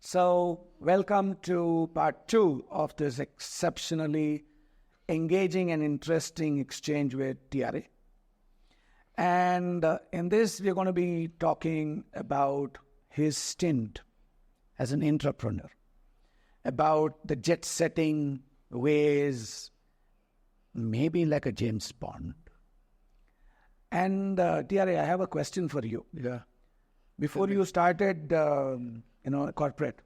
So, welcome to part 2 of this exceptionally engaging and interesting exchange with TRA. And in this, we're going to be talking about his stint as an entrepreneur, about the jet-setting ways, maybe like a James Bond. And TRA, I have a question for you. Yeah. Before you started, corporate,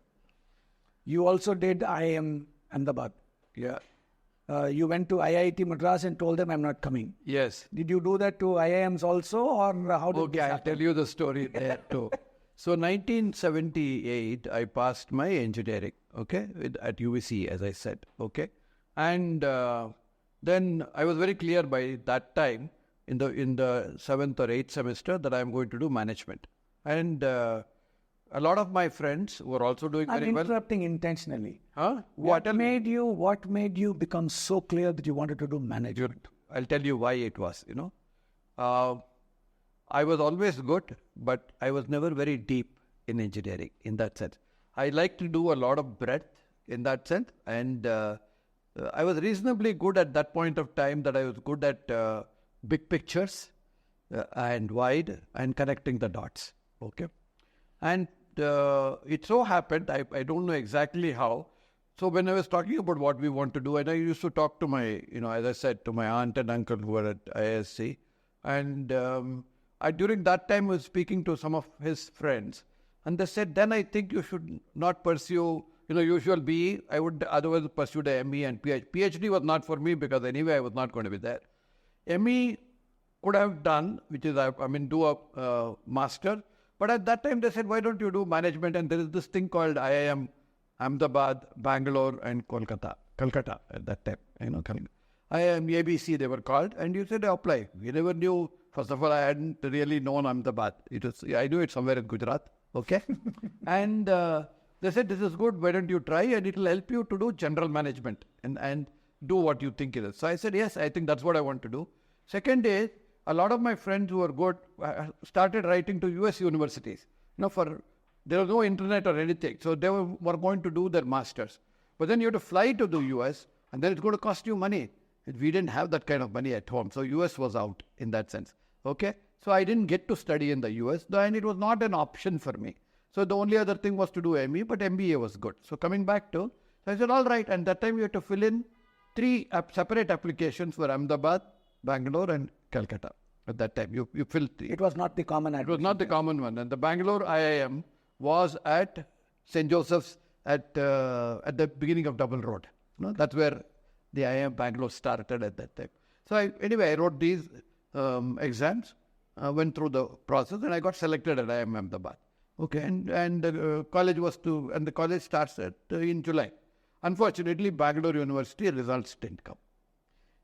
you also did IIM Ahmedabad. Yeah. You went to IIT Madras and told them I'm not coming. Yes. Did you do that to IIMs also, or how did Okay, I'll tell you the story there too. So 1978, I passed my engineering, okay, at UVC, as I said, okay. And then I was very clear by that time in the 7th or 8th semester that I'm going to do management. And a lot of my friends were also doing very well. I'm interrupting intentionally. Huh? What made you become so clear that you wanted to do management? I'll tell you why it was, I was always good, but I was never very deep in engineering in that sense. I like to do a lot of breadth in that sense. And I was reasonably good at that point of time that I was good at big pictures and wide and connecting the dots. Okay. And it so happened, I don't know exactly how. So when I was talking about what we want to do, and I used to talk to my, as I said, to my aunt and uncle who were at ISC. And during that time was speaking to some of his friends. And they said, then I think you should not pursue, usual BE. I would otherwise pursue the ME and PhD. PhD was not for me because anyway I was not going to be there. ME could have done, which is, do a master. But at that time, they said, why don't you do management? And there is this thing called IIM, Ahmedabad, Bangalore, and Calcutta at that time. IIM, ABC, they were called. And you said, apply. We never knew. First of all, I hadn't really known Ahmedabad. I knew it somewhere in Gujarat. Okay. And they said, this is good. Why don't you try? And it will help you to do general management and do what you think it is. So I said, yes, I think that's what I want to do. Second is, a lot of my friends who were good started writing to US universities. There was no internet or anything. So they were going to do their masters. But then you have to fly to the US and then it's going to cost you money. And we didn't have that kind of money at home. So US was out in that sense. Okay. So I didn't get to study in the US and it was not an option for me. So the only other thing was to do ME, but MBA was good. So coming back to, so I said, all right. And that time you had to fill in 3 separate applications for Ahmedabad, Bangalore and Calcutta. At that time, you filled 3. It was not the common. It was not the common one. And the Bangalore IIM was at St. Joseph's at the beginning of Double Road. That's where the IIM Bangalore started at that time. So I wrote these exams, went through the process, and I got selected at IIM Ahmedabad. Okay, and the college starts in July. Unfortunately, Bangalore University results didn't come.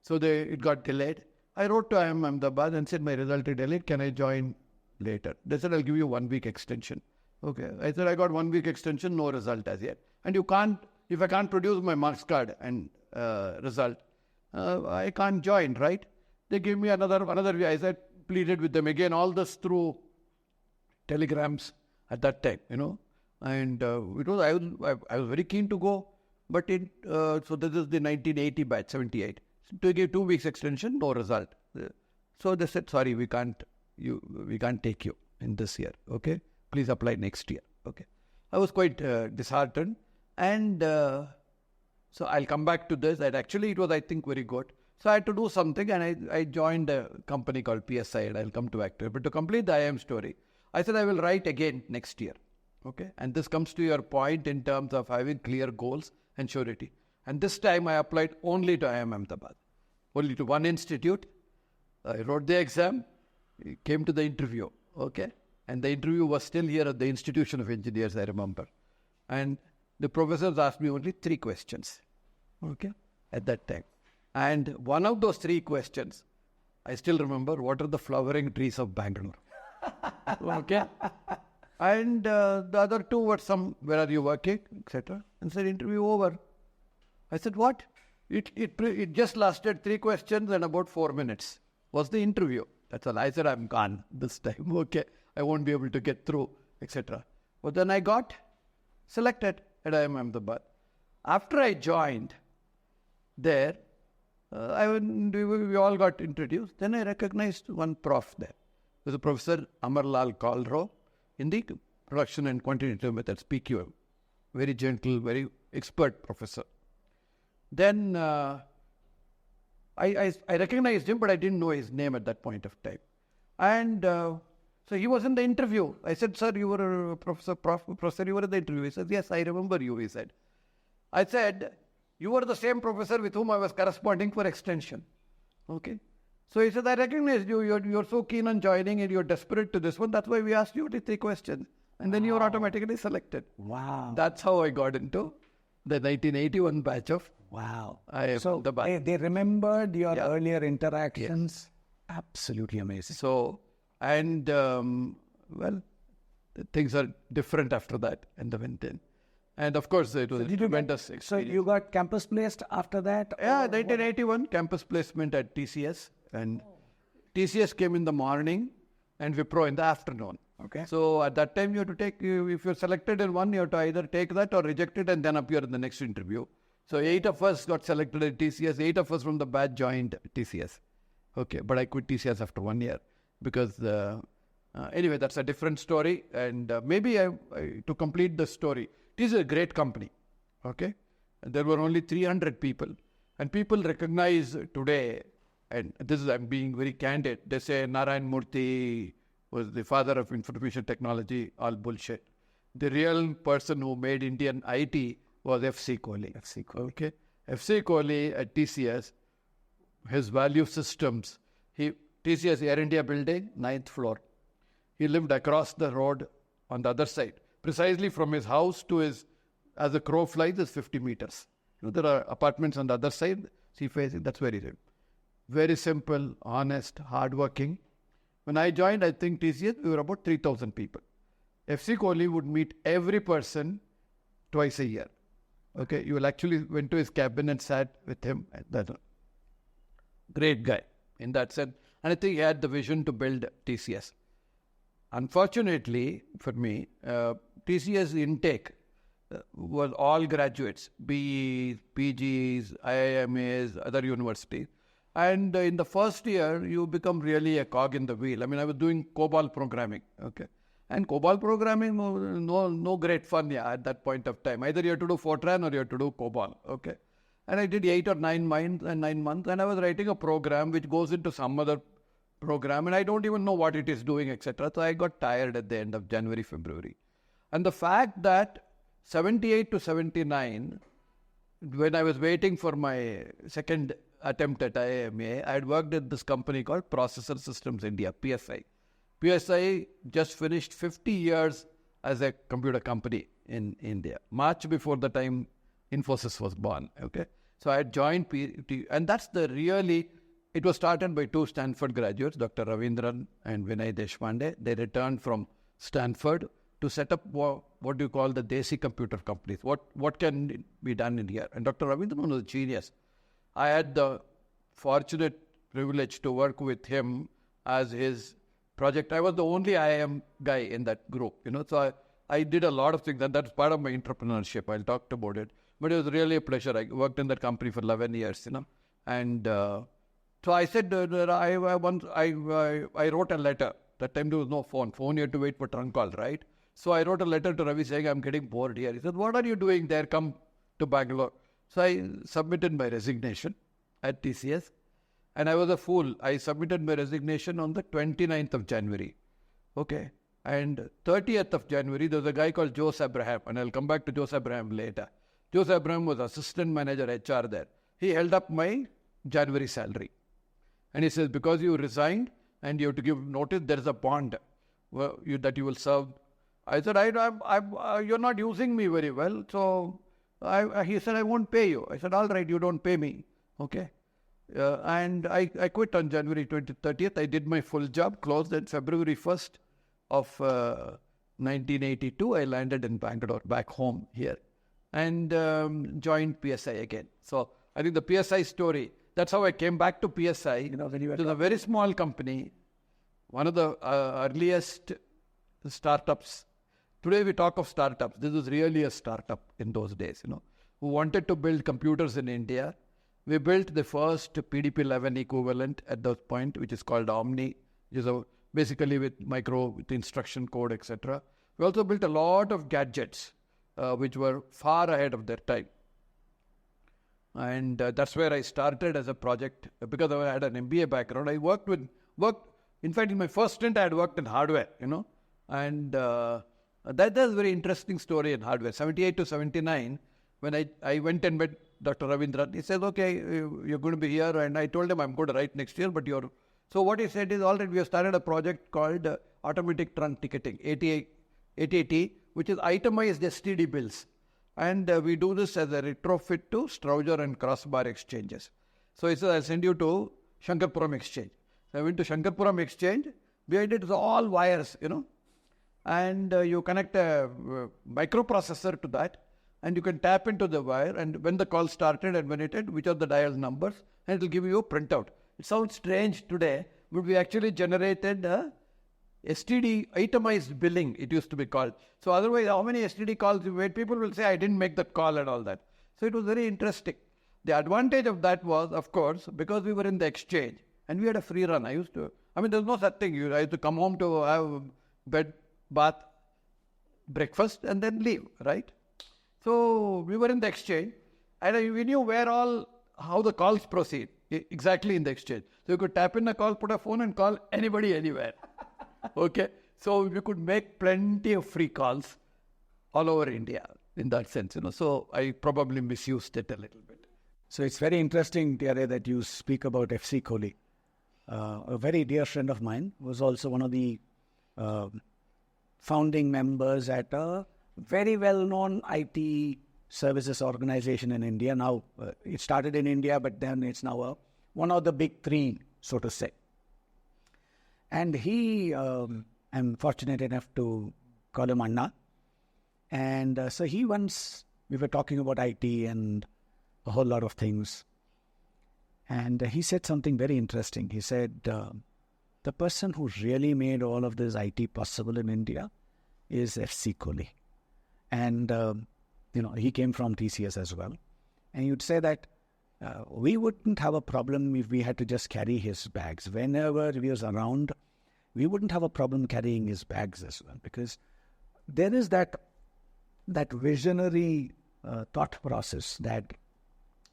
So it got delayed. I wrote to IIM Ahmedabad and said, my result is delayed. Can I join later? They said, I'll give you 1 week extension. Okay. I said, I got 1 week extension, no result as yet. And if I can't produce my marks card and result, I can't join, right? They gave me another way. I said, pleaded with them again, all this through telegrams at that time, And I was very keen to go. But so this is the 1980 batch, 78. To give 2 weeks extension, no result. So they said, sorry, we can't take you in this year. Okay. Please apply next year. Okay. I was quite disheartened. And so I'll come back to this. And actually it was, I think, very good. So I had to do something and I joined a company called PSI and I'll come to actor. But to complete the IIM story, I said I will write again next year. Okay. And this comes to your point in terms of having clear goals and surety. And this time I applied only to IIM Ahmedabad, only to one institute. I wrote the exam, came to the interview, okay? And the interview was still here at the Institution of Engineers, I remember. And the professors asked me only 3 questions, okay, at that time. And one of those 3 questions, I still remember, what are the flowering trees of Bangalore? Okay? And the other 2 were where are you working, etc. And said, interview over. I said, what? It just lasted 3 questions and about 4 minutes was the interview. That's all. I said, I'm gone this time. Okay, I won't be able to get through, etc. But then I got selected at IIM Ahmedabad. After I joined there, we all got introduced. Then I recognized one prof there. It was a Professor Amarlal Kalro in the production and quantitative methods, PQM. Very gentle, very expert professor. Then I recognized him, but I didn't know his name at that point of time. And so he was in the interview. I said, sir, you were a professor, you were in the interview. He said, yes, I remember you, he said. I said, you were the same professor with whom I was corresponding for extension. Okay. So he said, I recognize you. You're so keen on joining and you're desperate to this one. That's why we asked you the 3 questions. And then you were automatically selected. Wow. That's how I got into the 1981 batch of So they remembered your earlier interactions. Yes. Absolutely amazing. So, and things are different after that. And the went in. And of course, it was a tremendous experience. So you got campus placed after that? Yeah, 1981 campus placement at TCS. And TCS came in the morning and Wipro in the afternoon. Okay. So at that time, you have to take, if you're selected in one, you have to either take that or reject it and then appear in the next interview. So 8 of us got selected at TCS. 8 of us from the batch joined TCS. Okay, but I quit TCS after 1 year because, anyway, that's a different story. And maybe to complete the story, it is a great company. Okay. And there were only 300 people. And people recognize today, and this is, I'm being very candid, they say Narayan Murthy was the father of information technology, all bullshit. The real person who made Indian IT was F.C. Kohli. Okay. F.C. Kohli at TCS, his value systems, TCS Air India building, 9th floor. He lived across the road on the other side. Precisely from his house to his, as a crow flies, is 50 meters. There are apartments on the other side, sea facing, that's very simple. Very simple, honest, hardworking. When I joined, I think TCS, we were about 3,000 people. FC Kohli would meet every person twice a year. Okay, you will actually went to his cabin and sat with him. That's a great guy in that sense. And I think he had the vision to build TCS. Unfortunately for me, TCS intake was all graduates, BEs, PGs, IIMs, other universities. And in the first year, you become really a cog in the wheel. I mean, I was doing COBOL programming, okay? And COBOL programming, no great fun at that point of time. Either you have to do Fortran or you have to do COBOL, okay? And I did 8 or 9 months, and I was writing a program which goes into some other program, and I don't even know what it is doing, etc. So I got tired at the end of January, February. And the fact that 78 to 79, when I was waiting for my second attempt at IIMA, I had worked at this company called Processor Systems India, PSI. PSI just finished 50 years as a computer company in India, much before the time Infosys was born. Okay, so I had joined and that's it was started by 2 Stanford graduates, Dr. Ravindran and Vinay Deshpande. They returned from Stanford to set up what do you call the Desi computer companies. What can be done in here? And Dr. Ravindran was a genius. I had the fortunate privilege to work with him as his project. I was the only IIM guy in that group, so I did a lot of things, and that's part of my entrepreneurship. I'll talk about it. But it was really a pleasure. I worked in that company for 11 years, And so I said, I wrote a letter. That time there was no phone. Phone, you had to wait for trunk call, right? So I wrote a letter to Ravi saying, I'm getting bored here. He said, what are you doing there? Come to Bangalore. So I submitted my resignation at TCS. And I was a fool. I submitted my resignation on the 29th of January. Okay. And 30th of January, there was a guy called Jose Abraham. And I'll come back to Jose Abraham later. Jose Abraham was assistant manager HR there. He held up my January salary. And he says, because you resigned and you have to give notice, there is a bond that you will serve. I said, you're not using me very well. So he said, I won't pay you. I said, all right, you don't pay me. Okay. And I quit on January 30th. I did my full job, closed on February 1st of 1982. I landed in Bangalore, back home here, and joined PSI again. So I think the PSI story, that's how I came back to PSI. When you were a very small company, one of the earliest startups Today we talk of startups. This was really a startup in those days, who wanted to build computers in India. We built the first PDP-11 equivalent at that point, which is called Omni, which is basically with instruction code, etc. We also built a lot of gadgets, which were far ahead of their time. And that's where I started as a project. Because I had an MBA background, I worked, in fact, in my first stint, I had worked in hardware, And that's a very interesting story in hardware. 78 to 79, when I went and met Dr. Ravindran, he said, okay, you're going to be here. And I told him I'm going to write next year, but you're... So what he said is, all right, we have started a project called Automatic Trunk Ticketing, ATT, which is itemized STD bills. And we do this as a retrofit to Strowger and Crossbar exchanges. So he said, I'll send you to Shankarpuram exchange. So I went to Shankarpuram exchange. Behind it is all wires, And you connect a microprocessor to that. And you can tap into the wire. And when the call started and when it ended, which are the dial numbers. And it will give you a printout. It sounds strange today, but we actually generated STD itemized billing, it used to be called. So otherwise, how many STD calls you made? People will say, I didn't make that call and all that. So it was very interesting. The advantage of that was, of course, because we were in the exchange and we had a free run. There's no such thing. I used to come home to have bed, bath, breakfast and then leave, right? So we were in the exchange and we knew how the calls proceed exactly in the exchange. So you could tap in a call, put a phone and call anybody anywhere. Okay, so we could make plenty of free calls all over India in that sense, So I probably misused it a little bit. So it's very interesting, TRA, that you speak about FC Kohli. A very dear friend of mine was also one of the founding members at a very well-known IT services organization in India. Now, it started in India, but then it's now one of the big three, so to say. And I'm fortunate enough to call him Anna. And so we were talking about IT and a whole lot of things. And he said something very interesting. He said, the person who really made all of this IT possible in India is FC Kohli. And, he came from TCS as well. And you'd say that we wouldn't have a problem if we had to just carry his bags. Whenever he was around, we wouldn't have a problem carrying his bags as well, because there is that visionary thought process that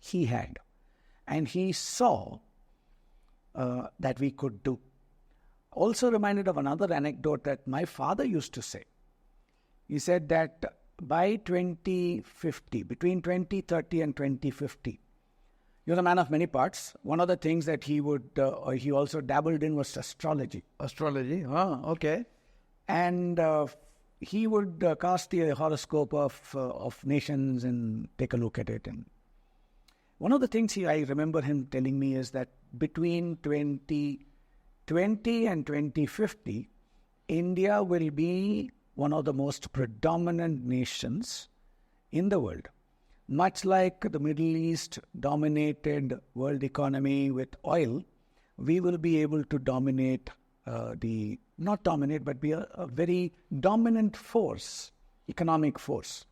he had, and he saw that we could do. Also reminded of another anecdote that my father used to say. He said that by 2050, between 2030 and 2050, he was a man of many parts. One of the things that he also dabbled in was astrology. Astrology? Okay. And he would cast the horoscope of nations and take a look at it. And one of the things I remember him telling me is that between 2020 and 2050, India will be one of the most predominant nations in the world. Much like the Middle East dominated world economy with oil, we will be able to dominate be a very dominant force, economic force.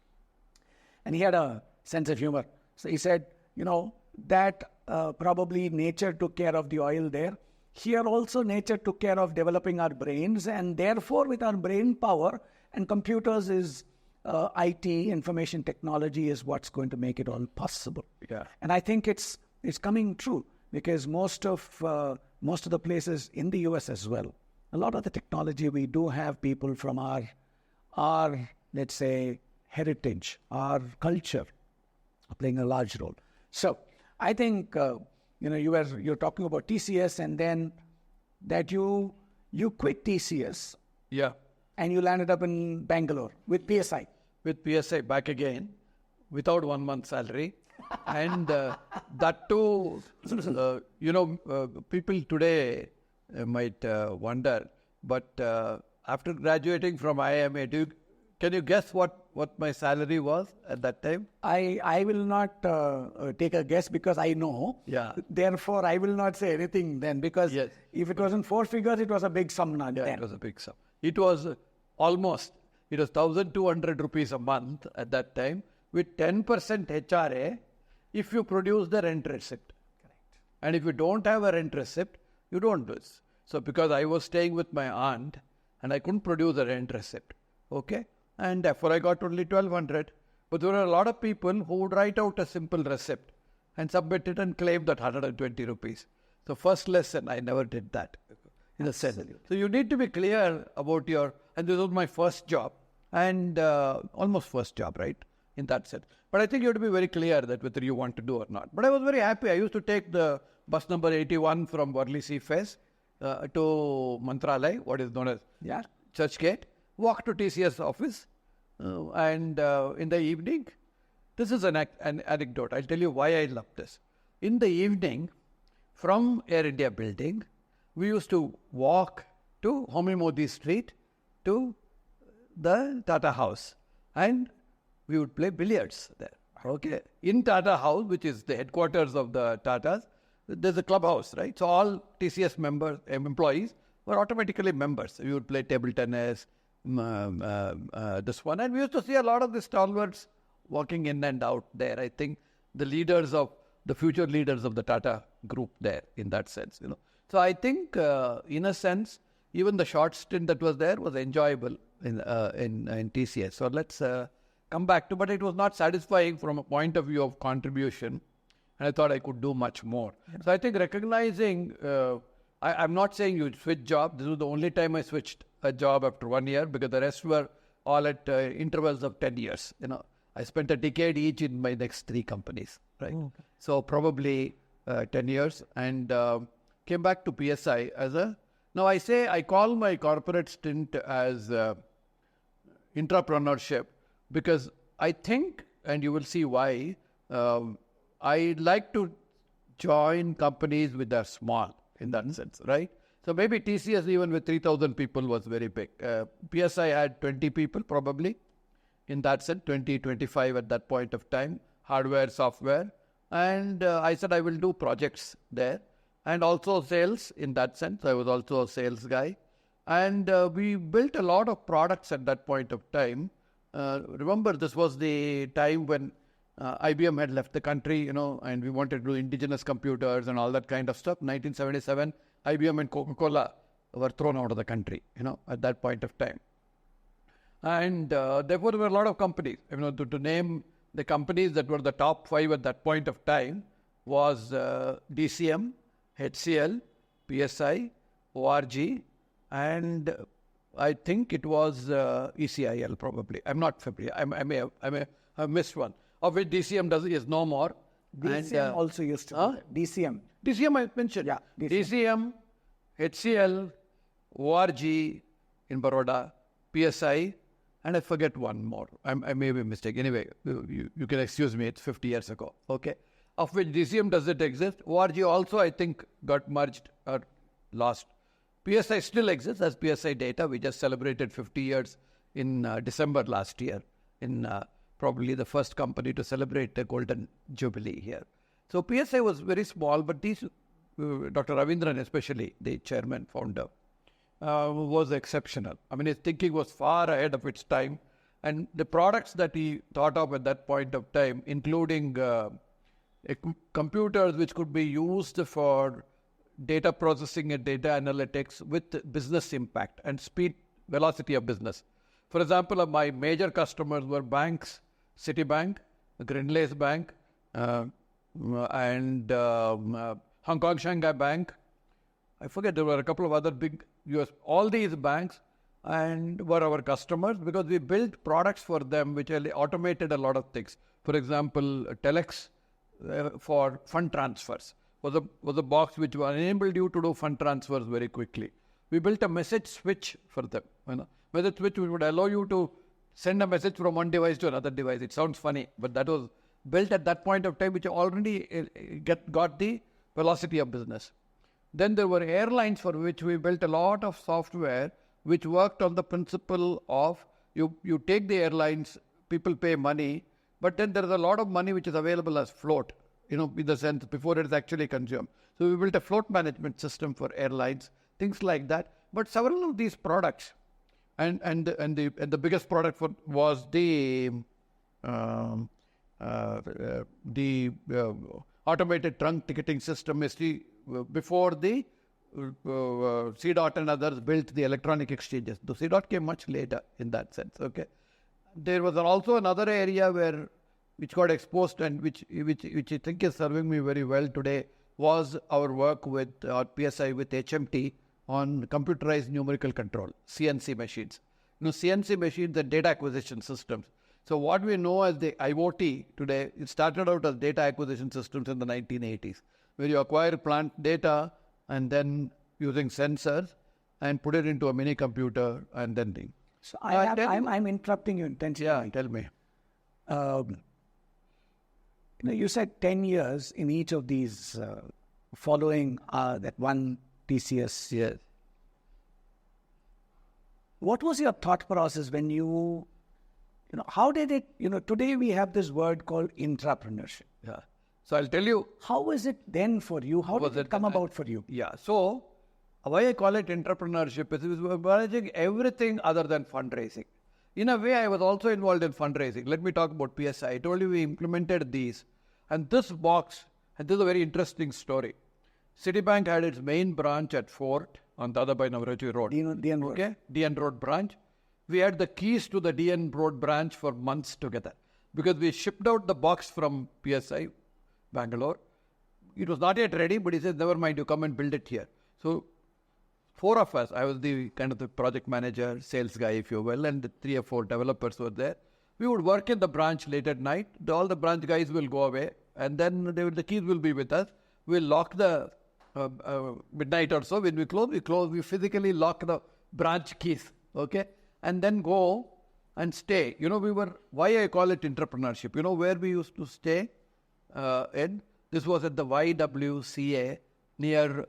And he had a sense of humor. So he said, that probably nature took care of the oil there. Here also nature took care of developing our brains, and therefore with our brain power, and computers is IT, information technology is what's going to make it all possible. Yeah. And I think it's coming true, because most of the places in the US as well, a lot of the technology, we do have people from our let's say, heritage, our culture playing a large role. So I think, you're talking about TCS, and then that you quit TCS. Yeah. And you landed up in Bangalore with PSI. With PSI back again, without 1 month's salary. And that too, people today might wonder, but after graduating from IIM, can you guess what my salary was at that time? I will not take a guess, because I know. Yeah. Therefore, I will not say anything then, because if it was in 4 figures, it was a big sum then. It was a big sum. It was almost. It was 1,200 rupees a month at that time with 10% HRA if you produce the rent receipt. Correct. And if you don't have a rent receipt, you don't do this. So because I was staying with my aunt and I couldn't produce a rent receipt, okay? And therefore I got only 1,200. But there were a lot of people who would write out a simple receipt and submit it and claim that 120 rupees. So first lesson, I never did that in a sense. So you need to be clear about and this was my first job and almost first job, right? In that sense. But I think you have to be very clear that whether you want to do or not. But I was very happy. I used to take the bus number 81 from Worli Seaface to Mantralay, what is known as Churchgate, walk to TCS office, and in the evening, this is an anecdote. I'll tell you why I love this. In the evening, from Air India building, we used to walk to Homi Modi Street to the Tata House, and we would play billiards there. Okay, in Tata House, which is the headquarters of the Tatas, there's a clubhouse, right? So all TCS members, employees were automatically members. We would play table tennis, this one. And we used to see a lot of the stalwarts walking in and out there. I think the future leaders of the Tata group there in that sense, So I think in a sense, even the short stint that was there was enjoyable in TCS. So let's come back to, but it was not satisfying from a point of view of contribution. And I thought I could do much more. Yeah. So I think recognizing, I'm not saying you switch job. This was the only time I switched a job after 1 year because the rest were all at intervals of 10 years. I spent a decade each in my next 3 companies, right? Okay. So probably 10 years and came back to PSI now I call my corporate stint as entrepreneurship because I think, and you will see why, I like to join companies which are small in that sense, right? So maybe TCS even with 3,000 people was very big. PSI had 20 people probably in that sense, 20, 25 at that point of time, hardware, software. And I said I will do projects there and also sales in that sense. I was also a sales guy. And we built a lot of products at that point of time. Remember, this was the time when IBM had left the country, and we wanted to do indigenous computers and all that kind of stuff. 1977, IBM and Coca-Cola were thrown out of the country, at that point of time. And therefore, there were a lot of companies. To name the companies that were the top 5 at that point of time was DCM, HCL, PSI, ORG, and I think it was ECIL probably. I'm not familiar. I may have missed one. Of which DCM is no more. DCM also used to be DCM. DCM I mentioned. Yeah. DCM, HCL, ORG in Baroda, PSI, and I forget one more. I may be mistaken. Anyway, you can excuse me. It's 50 years ago. Okay. Of which DCM doesn't exist. ORG also I think got merged or lost. PSI still exists as PSI Data. We just celebrated 50 years in December last year in probably the first company to celebrate the golden jubilee here. So PSI was very small, but these, Dr. Ravindran especially, the chairman, founder, was exceptional. His thinking was far ahead of its time. And the products that he thought of at that point of time, including computers which could be used for data processing and data analytics with business impact and speed, velocity of business. For example, my major customers were banks, Citibank, Grindlays Bank, and Hong Kong Shanghai Bank. I forget, there were a couple of other big US, all these banks and were our customers because we built products for them which automated a lot of things. For example, Telex for fund transfers was a box which enabled you to do fund transfers very quickly. We built a message switch for them. Message switch would allow you to send a message from one device to another device. It sounds funny, but that was built at that point of time, which already got the velocity of business. Then there were airlines for which we built a lot of software which worked on the principle of you take the airlines, people pay money, but then there is a lot of money which is available as float, in the sense before it is actually consumed. So we built a float management system for airlines, things like that. But several of these products, And the biggest product was the automated trunk ticketing system. Before the C-Dot and others built the electronic exchanges. The C-Dot came much later in that sense. Okay, there was also another area which got exposed and which I think is serving me very well today was our work with PSI with HMT on computerized numerical control, CNC machines. CNC machines and data acquisition systems. So what we know as the IoT today, it started out as data acquisition systems in the 1980s, where you acquire plant data and then using sensors and put it into a mini computer and then thing. So I'm interrupting you intentionally. Yeah, tell me. You said 10 years in each of these following that one TCS. Yes. What was your thought process when how did it, today we have this word called intrapreneurship. Yeah. So I'll tell you. How was it then for you? How did it come about for you? Yeah. So why I call it entrepreneurship is we're managing everything other than fundraising. In a way, I was also involved in fundraising. Let me talk about PSI. I told you we implemented these. And this box, and this is a very interesting story. Citibank had its main branch at Fort on Dadabhai Navaraji Road. DN Road. Okay, DN Road branch. We had the keys to the DN Road branch for months together because we shipped out the box from PSI, Bangalore. It was not yet ready, but he said, never mind, you come and build it here. So 4 of us, I was the kind of the project manager, sales guy, if you will, and the 3 or 4 developers were there. We would work in the branch late at night. All the branch guys will go away, and then the keys will be with us. We'll lock the midnight or so. When we close. We physically lock the branch keys, okay? And then go and stay. Why I call it entrepreneurship. Where we used to stay in? This was at the YWCA near,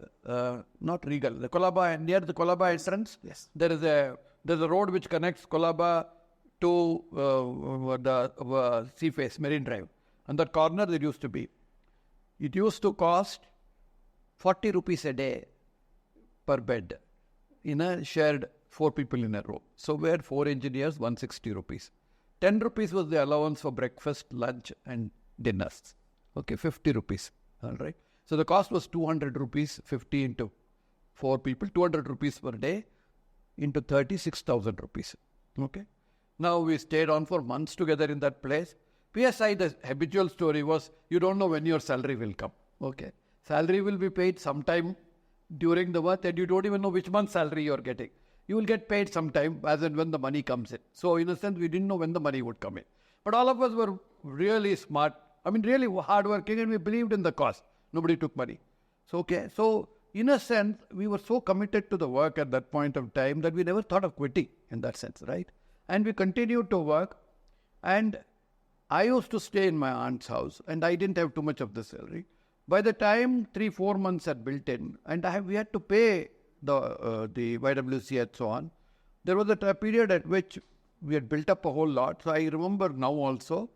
not Regal, the Colaba, near the Colaba entrance. Yes. There's a road which connects Colaba to the Sea Face, Marine Drive. And that corner there used to be. It used to cost 40 rupees a day per bed in a shared 4 people in a row. So we had 4 engineers, 160 rupees. 10 rupees was the allowance for breakfast, lunch and dinners. Okay, 50 rupees. All right. So the cost was 200 rupees, 50 into 4 people, 200 rupees per day into 36,000 rupees. Okay. Now we stayed on for months together in that place. PSI, the habitual story was, you don't know when your salary will come. Okay. Salary will be paid sometime during the month and you don't even know which month's salary you're getting. You will get paid sometime as and when the money comes in. So in a sense, we didn't know when the money would come in. But all of us were really smart. Really hardworking, and we believed in the cause. Nobody took money. So in a sense, we were so committed to the work at that point of time that we never thought of quitting in that sense, right? And we continued to work. And I used to stay in my aunt's house and I didn't have too much of the salary. By the time 3-4 months had built in and we had to pay the YWC and so on, there was a period at which we had built up a whole lot. So I remember now also,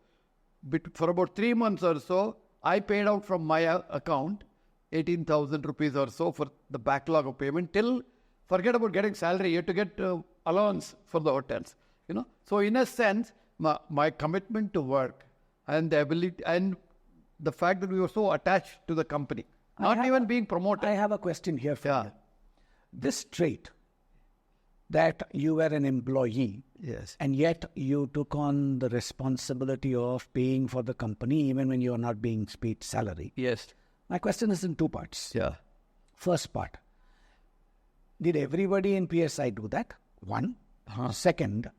for about 3 months or so, I paid out from my account 18,000 rupees or so for the backlog of payment till, forget about getting salary, you had to get allowance for the hotels. So in a sense, my commitment to work and the ability and the fact that we were so attached to the company, not even being promoted. I have a question here for you. This trait that you were an employee, yes, and yet you took on the responsibility of paying for the company even when you are not being paid salary. Yes. My question is in 2 parts. Yeah. First part, did everybody in PSI do that? 1. Second,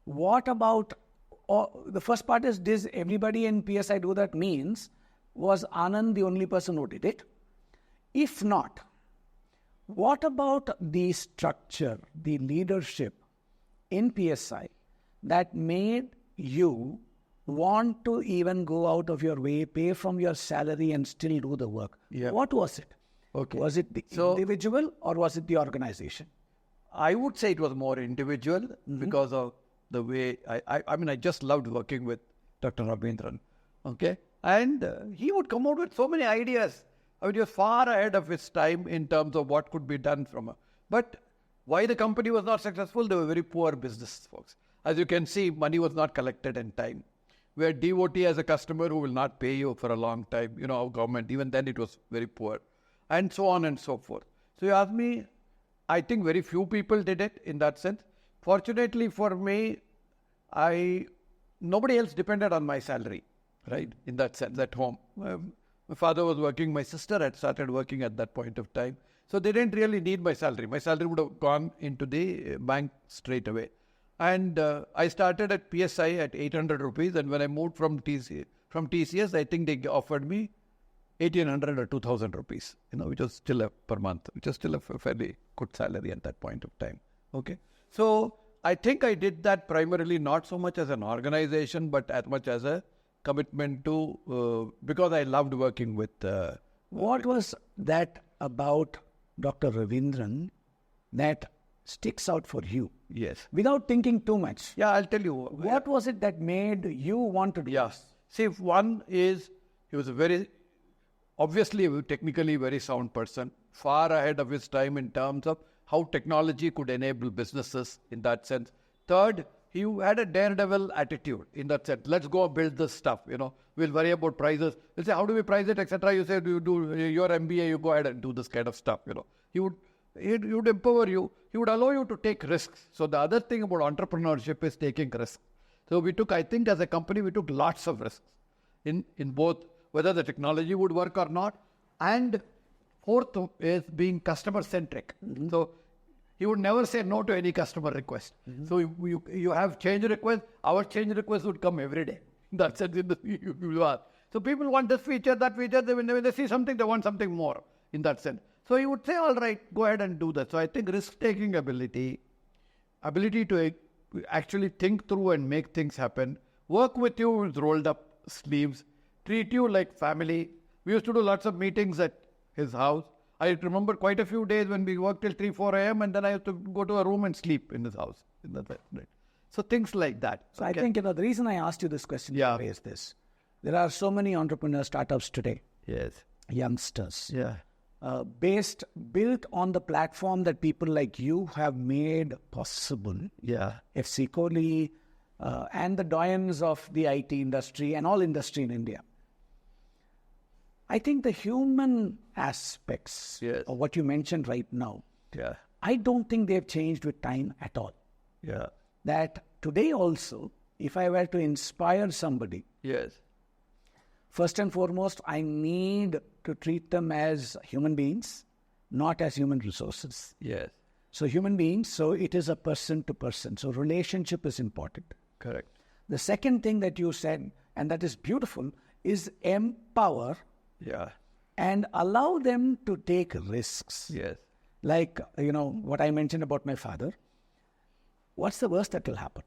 what about, the first part is, does everybody in PSI do that means, was Anand the only person who did it? If not, what about the structure, the leadership in PSI that made you want to even go out of your way, pay from your salary and still do the work? Yeah. What was it? Okay. Was it the individual or was it the organization? I would say it was more individual because of the way I just loved working with Dr. Rabindran. Okay. And he would come out with so many ideas. He was far ahead of his time in terms of what could be done from But Why the company was not successful? They were very poor business folks. As you can see, money was not collected in time. We had devotee as a customer who will not pay you for a long time. Our government, even then it was very poor. And so on and so forth. So you ask me, I think very few people did it in that sense. Fortunately for me, nobody else depended on my salary, right? In that sense, at home. My father was working, my sister had started working at that point of time. So they didn't really need my salary. My salary would have gone into the bank straight away. And I started at PSI at 800 rupees. And when I moved from TCS, I think they offered me 1,800 or 2,000 rupees, which was still per month, which was still a fairly good salary at that point of time. Okay. So I think I did that primarily not so much as an organization, but as much as a commitment to, because I loved working with. What was that about Dr. Ravindran that sticks out for you? Yes. Without thinking too much. Yeah, I'll tell you. What was it that made you want to do this? See, one is, he was obviously a technically very sound person, far ahead of his time in terms of how technology could enable businesses in that sense. Third, he had a daredevil attitude in that sense. Let's go build this stuff, We'll worry about prices. We'll say, how do we price it, etc. You say, you do your MBA, you go ahead and do this kind of stuff, He would empower you. He would allow you to take risks. So the other thing about entrepreneurship is taking risks. So I think as a company, we took lots of risks in both whether the technology would work or not. And fourth is being customer centric. Mm-hmm. So he would never say no to any customer request. Mm-hmm. So you have change requests. Our change requests would come every day. That's it. So people want this feature, that feature. When they see something, they want something more in that sense. So he would say, all right, go ahead and do that. So I think risk-taking ability to actually think through and make things happen, work with you with rolled up sleeves, treat you like family. We used to do lots of meetings at his house. I remember quite a few days when we worked till 3, 4 a.m. and then I used to go to a room and sleep in his house. Right. So things like that. So I think, the reason I asked you this question is this. There are so many entrepreneur startups today. Yes. Youngsters. Yeah. Built on the platform that people like you have made possible. Yeah. FC Kohli and the doyens of the IT industry and all industry in India. I think the human aspects of what you mentioned right now, I don't think they've changed with time at all. Yeah. That today also, if I were to inspire somebody, first and foremost, I need to treat them as human beings, not as human resources. Yes. So human beings, so it is a person to person. So relationship is important. Correct. The second thing that you said, and that is beautiful, is empower and allow them to take risks. Yes. Like, what I mentioned about my father. What's the worst that will happen?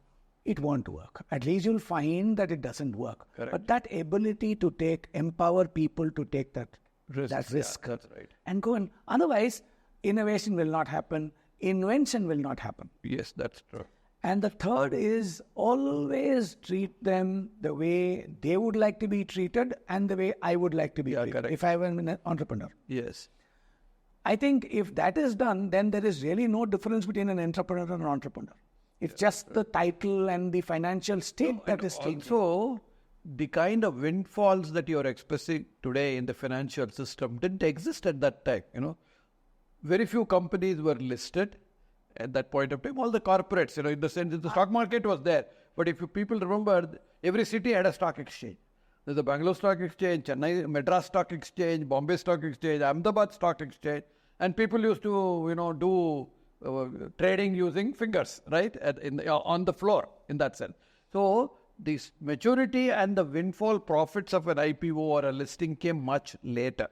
It won't work. At least you'll find that it doesn't work. Correct. But that ability to empower people to take that risk. Yeah, that's right. And go and otherwise, innovation will not happen. Invention will not happen. Yes, that's true. And the third is always treat them the way they would like to be treated and the way I would like to be treated. Correct. If I were an entrepreneur. Yes. I think if that is done, then there is really no difference between an entrepreneur and an entrepreneur. It's just the title and the financial state that is changing. So, the kind of windfalls that you're expressing today in the financial system didn't exist at that time, Very few companies were listed at that point of time. All the corporates, in the sense that the stock market was there. But if people remember, every city had a stock exchange. There's the Bangalore Stock Exchange, Chennai, Madras Stock Exchange, Bombay Stock Exchange, Ahmedabad Stock Exchange. And people used to, do trading using fingers, right? On the floor, in that sense. So, this maturity and the windfall profits of an IPO or a listing came much later,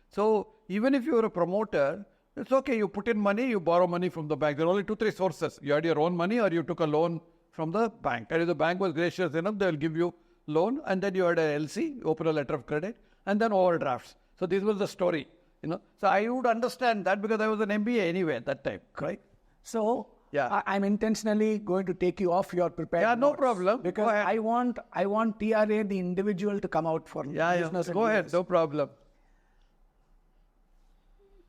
So, even if you're a promoter, it's okay. You put in money, you borrow money from the bank. There are only 2-3 sources. You had your own money or you took a loan from the bank. And if the bank was gracious enough, they'll give you loan. And then you had a LC, open a letter of credit, and then overdrafts. So, this was the story. So I would understand that because I was an MBA anyway at that time, right? So I'm intentionally going to take you off your prepared. Yeah, no problem. Because I want TRA, the individual, to come out for business. Go ahead, no problem.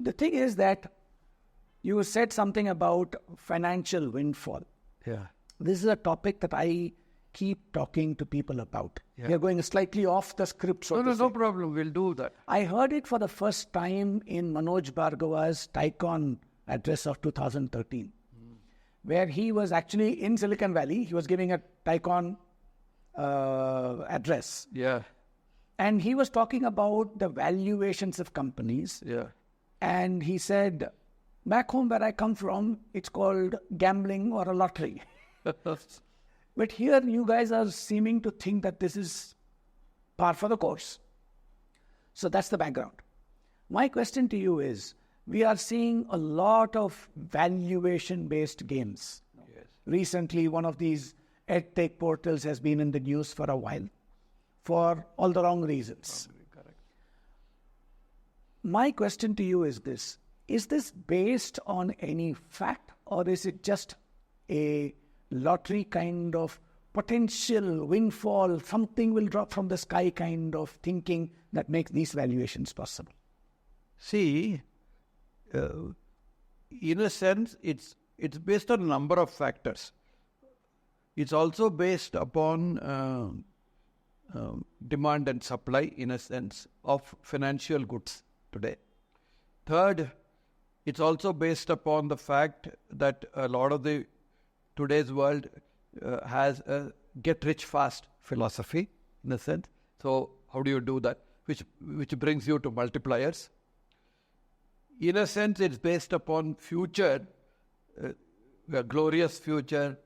The thing is that you said something about financial windfall. Yeah. This is a topic that I keep talking to people about. Yeah. We are going slightly off the script, so to say. No problem. We'll do that. I heard it for the first time in Manoj Bhargava's Tycon address of 2013, where he was actually in Silicon Valley. He was giving a Tycon address. Yeah. And he was talking about the valuations of companies. Yeah. And he said, back home where I come from, it's called gambling or a lottery. But here you guys are seeming to think that this is par for the course. So that's the background. My question to you is, we are seeing a lot of valuation-based games. Yes. Recently, one of these EdTech portals has been in the news for a while for all the wrong reasons. Correct. My question to you is this based on any fact, or is it just a lottery kind of potential windfall, something will drop from the sky kind of thinking that makes these valuations possible? See, in a sense, it's based on a number of factors. It's also based upon demand and supply, in a sense, of financial goods today. Third, it's also based upon the fact that a lot of the today's world has a get-rich-fast philosophy, in a sense. So how do you do that? Which brings you to multipliers. In a sense, it's based upon future, a glorious future,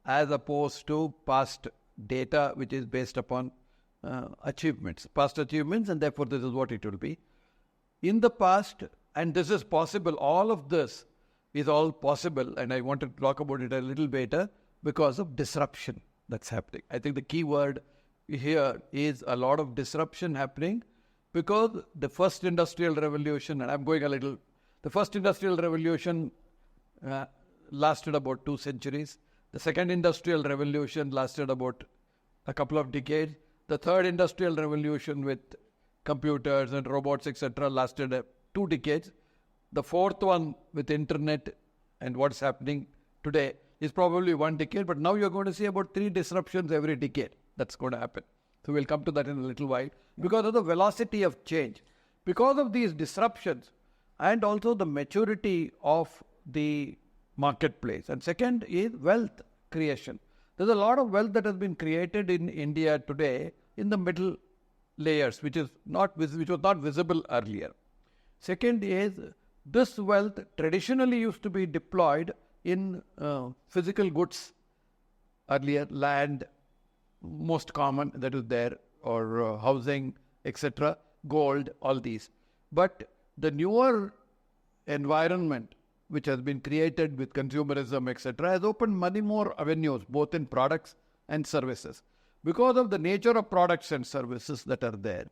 as opposed to past data, which is based upon past achievements, and therefore this is what it will be. In the past, and this is possible, all of this is all possible, and I want to talk about it a little later, because of disruption that's happening. I think the key word here is a lot of disruption happening, because the first industrial revolution, and I'm going the first industrial revolution lasted about 2 centuries. The second industrial revolution lasted about a couple of decades. The third industrial revolution with computers and robots, etc., lasted 2 decades. The fourth one with internet and what's happening today is probably 1 decade, but now you're going to see about 3 disruptions every decade. That's going to happen. So we'll come to that in a little while. Because of the velocity of change, because of these disruptions, and also the maturity of the marketplace. And second is wealth creation. There's a lot of wealth that has been created in India today in the middle layers, which was not visible earlier. Second is, this wealth traditionally used to be deployed in physical goods. Earlier, land, most common that is there, or housing, etc., gold, all these. But the newer environment which has been created with consumerism, etc., has opened many more avenues, both in products and services. Because of the nature of products and services that are there,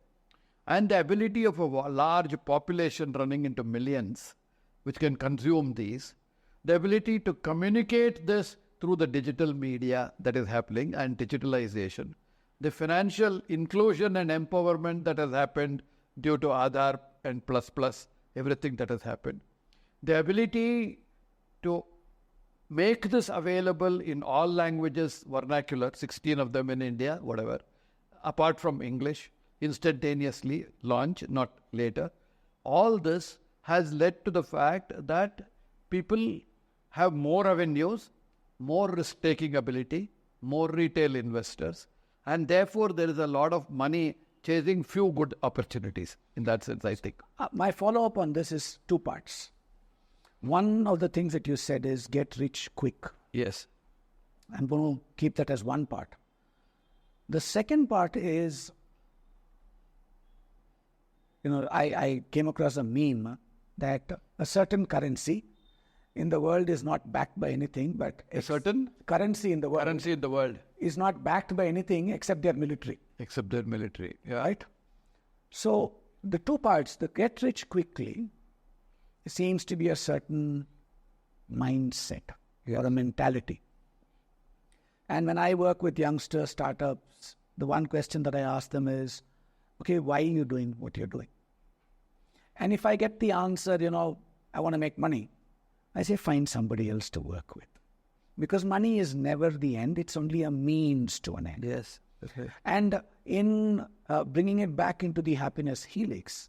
and the ability of a large population running into millions, which can consume these, the ability to communicate this through the digital media that is happening and digitalization, the financial inclusion and empowerment that has happened due to Aadhaar and plus, everything that has happened, the ability to make this available in all languages, vernacular, 16 of them in India, whatever, apart from English, instantaneously launch, not later. All this has led to the fact that people have more avenues, more risk-taking ability, more retail investors, and therefore there is a lot of money chasing few good opportunities. In that sense, I think. My follow-up on this is 2 parts. One of the things that you said is get rich quick. Yes. I'm going to keep that as one part. The second part is, I came across a meme that a certain currency in the world is not backed by anything, but a certain currency in the world is not backed by anything except their military. Yeah. Right? So the 2 parts, the get rich quickly, seems to be a certain mindset or a mentality. And when I work with youngster startups, the one question that I ask them is, okay, why are you doing what you're doing? And if I get the answer, I want to make money, I say find somebody else to work with. Because money is never the end. It's only a means to an end. Yes. Okay. And in bringing it back into the happiness helix,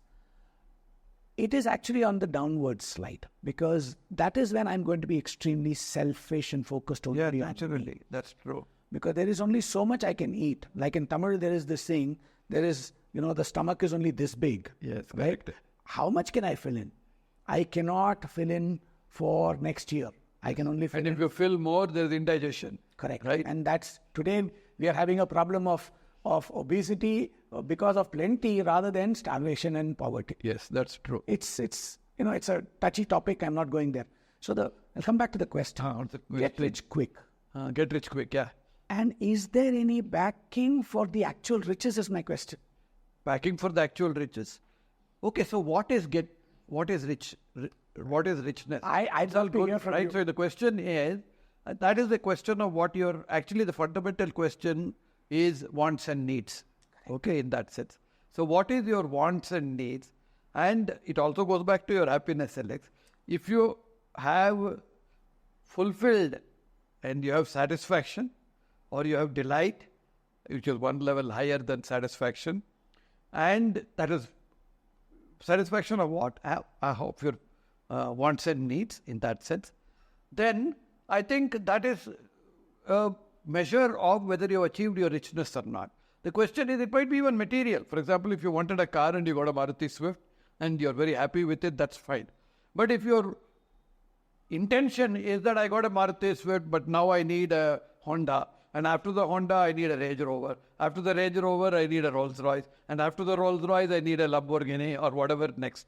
it is actually on the downward slide, because that is when I'm going to be extremely selfish and focused only on me. Naturally. That's true. Because there is only so much I can eat. Like in Tamil, there is this saying, there is, the stomach is only this big. Yes, right? correct. How much can I fill in? I cannot fill in for next year. I can only fill And in. if you fill more, there's indigestion. Correct. Right. And that's, today we are having a problem of obesity because of plenty rather than starvation and poverty. Yes, that's true. It's a touchy topic. I'm not going there. So I'll come back to the question. Get rich quick. Get rich quick, yeah. And is there any backing for the actual riches is my question. Backing for the actual riches. Okay, so what is rich? What is richness? I'd love to hear from right? you. So the question is, that is the question of what actually the fundamental question is wants and needs. Okay, in that sense. So what is your wants and needs? And it also goes back to your happiness, Alex. If you have fulfilled and you have satisfaction or you have delight, which is one level higher than satisfaction, and that is satisfaction of what? Of your wants and needs in that sense, then I think that is a measure of whether you have achieved your richness or not. The question is, it might be even material. For example, if you wanted a car and you got a Maruti Swift and you're very happy with it, that's fine. But if your intention is that I got a Maruti Swift, but now I need a Honda, and after the Honda, I need a Range Rover. After the Range Rover, I need a Rolls Royce. And after the Rolls Royce, I need a Lamborghini or whatever next.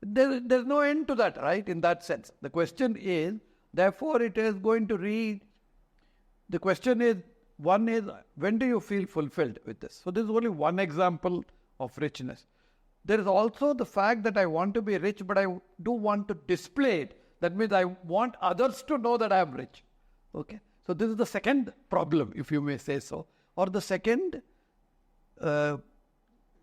There's no end to that, right? In that sense. The question is, therefore, it is going to read. The question is, one is, when do you feel fulfilled with this? So this is only one example of richness. There is also the fact that I want to be rich, but I do want to display it. That means I want others to know that I am rich. Okay. So this is the second problem, if you may say so. Or the second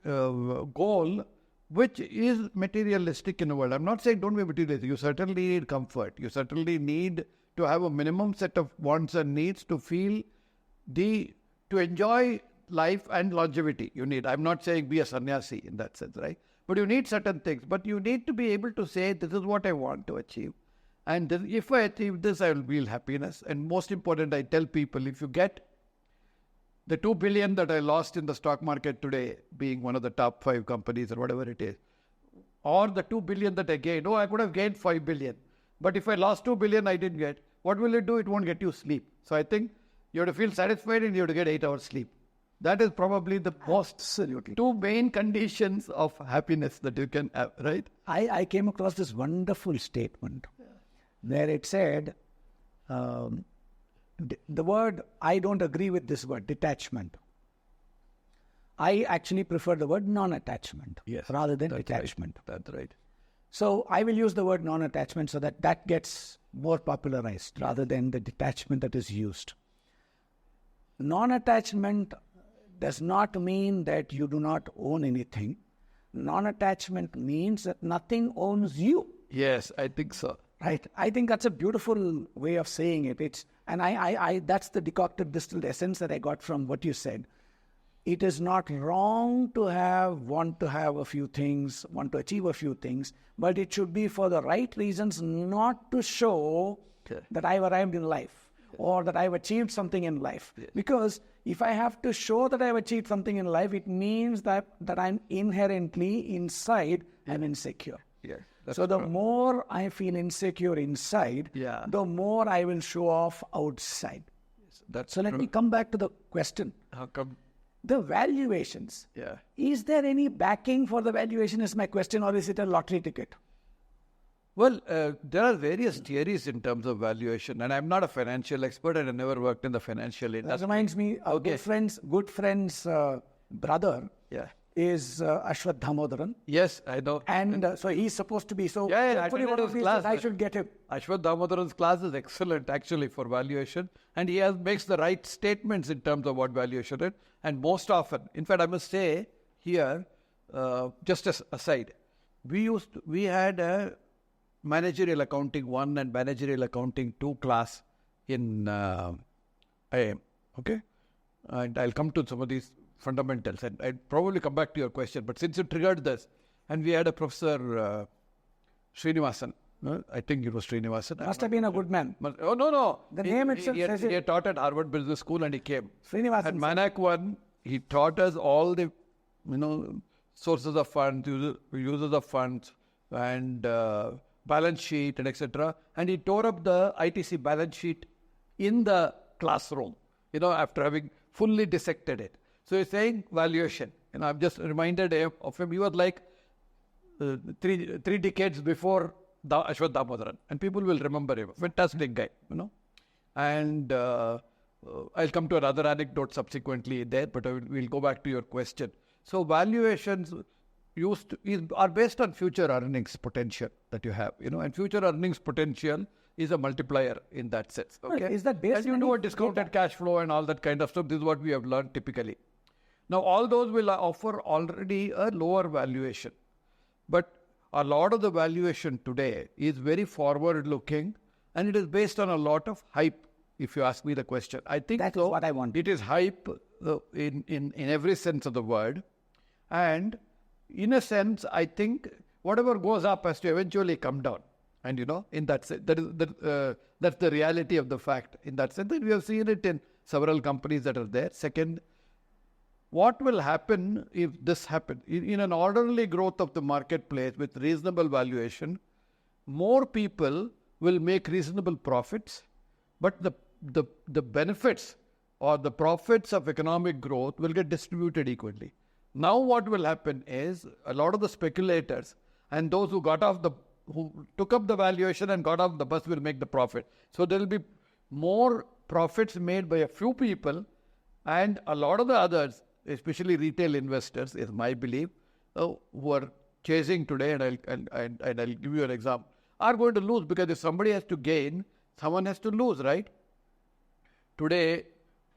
goal, which is materialistic in the world. I'm not saying don't be materialistic. You certainly need comfort. You certainly need to have a minimum set of wants and needs to feel to enjoy life and longevity. You need, I'm not saying be a sannyasi in that sense, right? But you need certain things. But you need to be able to say, this is what I want to achieve. And if I achieve this, I will feel happiness. And most important, I tell people, if you get the 2 billion that I lost in the stock market today, being one of the top 5 companies or whatever it is, or the 2 billion that I gained, I could have gained 5 billion. But if I lost 2 billion, I didn't get. What will it do? It won't get you sleep. So I think you have to feel satisfied and you have to get 8 hours sleep. That is probably the most two main conditions of happiness that you can have, right? I came across this wonderful statement where it said, the word, I don't agree with this word, detachment. I actually prefer the word non-attachment rather than detachment. Right. That's right. So I will use the word non-attachment so that gets more popularized rather than the detachment that is used. Non-attachment does not mean that you do not own anything. Non-attachment means that nothing owns you. Yes, I think so. Right. I think that's a beautiful way of saying it. I that's the decocted distilled essence that I got from what you said. It is not wrong to want to have a few things, want to achieve a few things, but it should be for the right reasons, not to show that I've arrived in life or that I've achieved something in life. Because if I have to show that I've achieved something in life, it means that I'm inherently inside I'm insecure. Yes. So the more I feel insecure inside, the more I will show off outside. So let me come back to the question. How come? The valuations. Is there any backing for the valuation is my question, or is it a lottery ticket? Well, there are various theories in terms of valuation, and I'm not a financial expert and I never worked in the financial industry. That reminds me, a good friend's brother is Ashwath Damodaran. Yes, I know. And so he's supposed to be, hopefully one of these days I should get him. Ashwath Damodaran's class is excellent actually for valuation, and he makes the right statements in terms of what valuation is. And most often, in fact, I must say here, just as aside, we had a Managerial Accounting 1 and Managerial Accounting 2 class in IIM. Okay? And I'll come to some of these fundamentals, and I'll probably come back to your question. But since you triggered this, and we had a professor, Srinivasan, I think it was Srinivasan. Must have been a good man. Oh, no. The name itself says he it. taught at Harvard Business School and he came. Srinivasan. At Manac 1, he taught us all the, sources of funds, uses of funds, and balance sheet and etc. And he tore up the ITC balance sheet in the classroom, after having fully dissected it. So he's saying valuation. I'm just reminded of him. He was like three decades before Ashwath Damodaran, and people will remember him. Fantastic guy, And I'll come to another anecdote subsequently there, but we'll go back to your question. So valuations are based on future earnings potential that you have, and future earnings potential is a multiplier in that sense. Okay, is that based? And you do a discounted cash flow and all that kind of stuff. This is what we have learned typically. Now, all those will offer already a lower valuation, but a lot of the valuation today is very forward-looking, and it is based on a lot of hype. If you ask me the question, I think that's what I want. It is hype in every sense of the word, and in a sense, I think whatever goes up has to eventually come down. And in that sense, that's the reality of the fact. In that sense, that we have seen it in several companies that are there. Second, what will happen if this happens? In an orderly growth of the marketplace with reasonable valuation, more people will make reasonable profits, but the benefits or the profits of economic growth will get distributed equally. Now what will happen is a lot of the speculators and those who took up the valuation and got off the bus will make the profit. So there will be more profits made by a few people, and a lot of the others, especially retail investors, is my belief, who are chasing today, and I'll give you an example, are going to lose, because if somebody has to gain, someone has to lose, right? Today,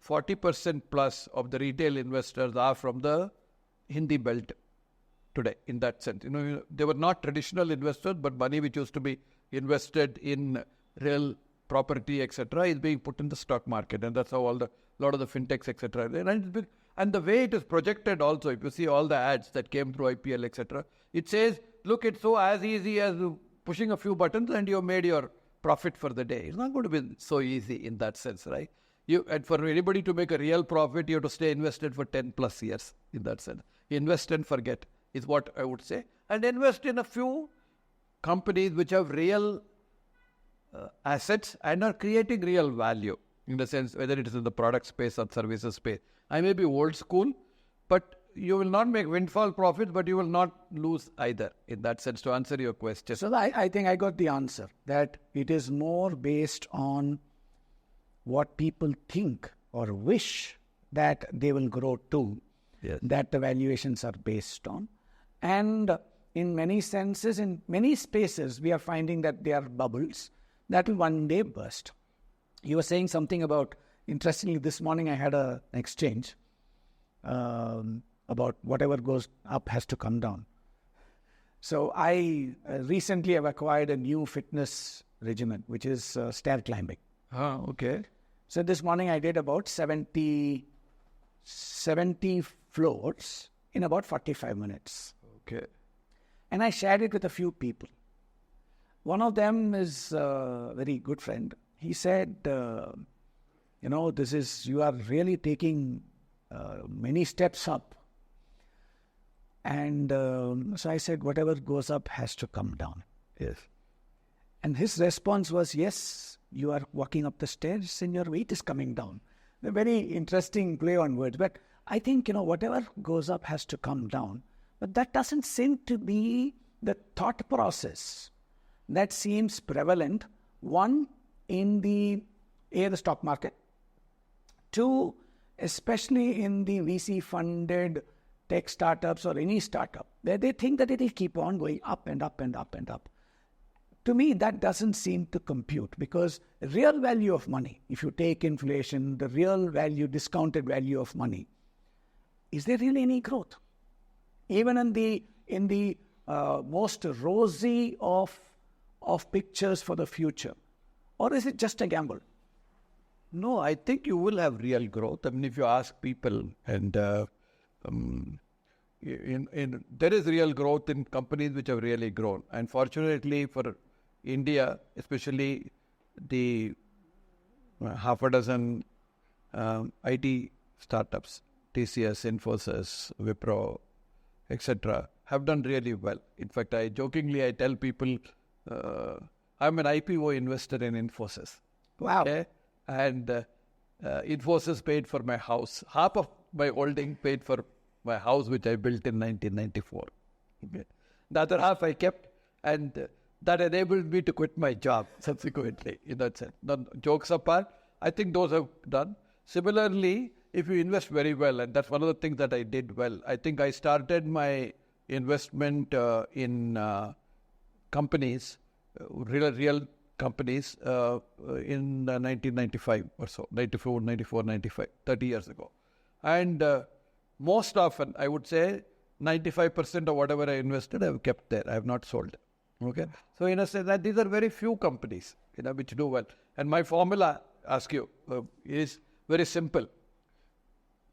40% plus of the retail investors are from the Hindi belt today, in that sense. They were not traditional investors, but money which used to be invested in real property, etc., is being put in the stock market, and that's how a lot of the fintechs, etc. And the way it is projected also, if you see all the ads that came through IPL, etc., it says, look, it's so as easy as pushing a few buttons and you have made your profit for the day. It's not going to be so easy in that sense, right? And for anybody to make a real profit, you have to stay invested for 10 plus years in that sense. Invest and forget is what I would say. And invest in a few companies which have real assets and are creating real value, in the sense whether it is in the product space or services space. I may be old school, but you will not make windfall profits, but you will not lose either, in that sense, to answer your question. So I think I got the answer, that it is more based on what people think or wish that they will grow to, yes, that the valuations are based on. And in many senses, in many spaces, we are finding that they are bubbles that will one day burst. You were saying something about, interestingly, this morning I had an exchange about whatever goes up has to come down. So I recently have acquired a new fitness regimen, which is stair climbing. Okay. So this morning I did about 70 floors in about 45 minutes. Okay. And I shared it with a few people. One of them is a very good friend. He said, you are really taking many steps up. And so I said, whatever goes up has to come down. Yes. And his response was, yes, you are walking up the stairs and your weight is coming down. A very interesting play on words. But I think, whatever goes up has to come down. But that doesn't seem to be the thought process that seems prevalent. One, in the stock market. Two, especially in the VC-funded tech startups or any startup, where they think that it will keep on going up and up and up and up. To me, that doesn't seem to compute, because the real value of money, if you take inflation, the real value, discounted value of money, is there really any growth? Even in the most rosy of of pictures for the future? Or is it just a gamble? No, I think you will have real growth. I mean, if you ask people, and there is real growth in companies which have really grown. And fortunately for India, especially the half a dozen IT startups, TCS, Infosys, Wipro, etc., have done really well. In fact, I jokingly tell people, I'm an IPO investor in Infosys. Wow. Okay? And Infosys paid for my house. Half of my holding paid for my house, which I built in 1994. Okay? The other half I kept, and that enabled me to quit my job subsequently, in that sense. No, jokes apart, I think those have done. Similarly, if you invest very well, and that's one of the things that I did well, I think I started my investment in companies, real companies, in 1995 or so, 94, 95, 30 years ago. And most often, I would say, 95% of whatever I invested, I have kept there. I have not sold. Okay? So, in a sense, that these are very few companies, which do well. And my formula, ask you, is very simple.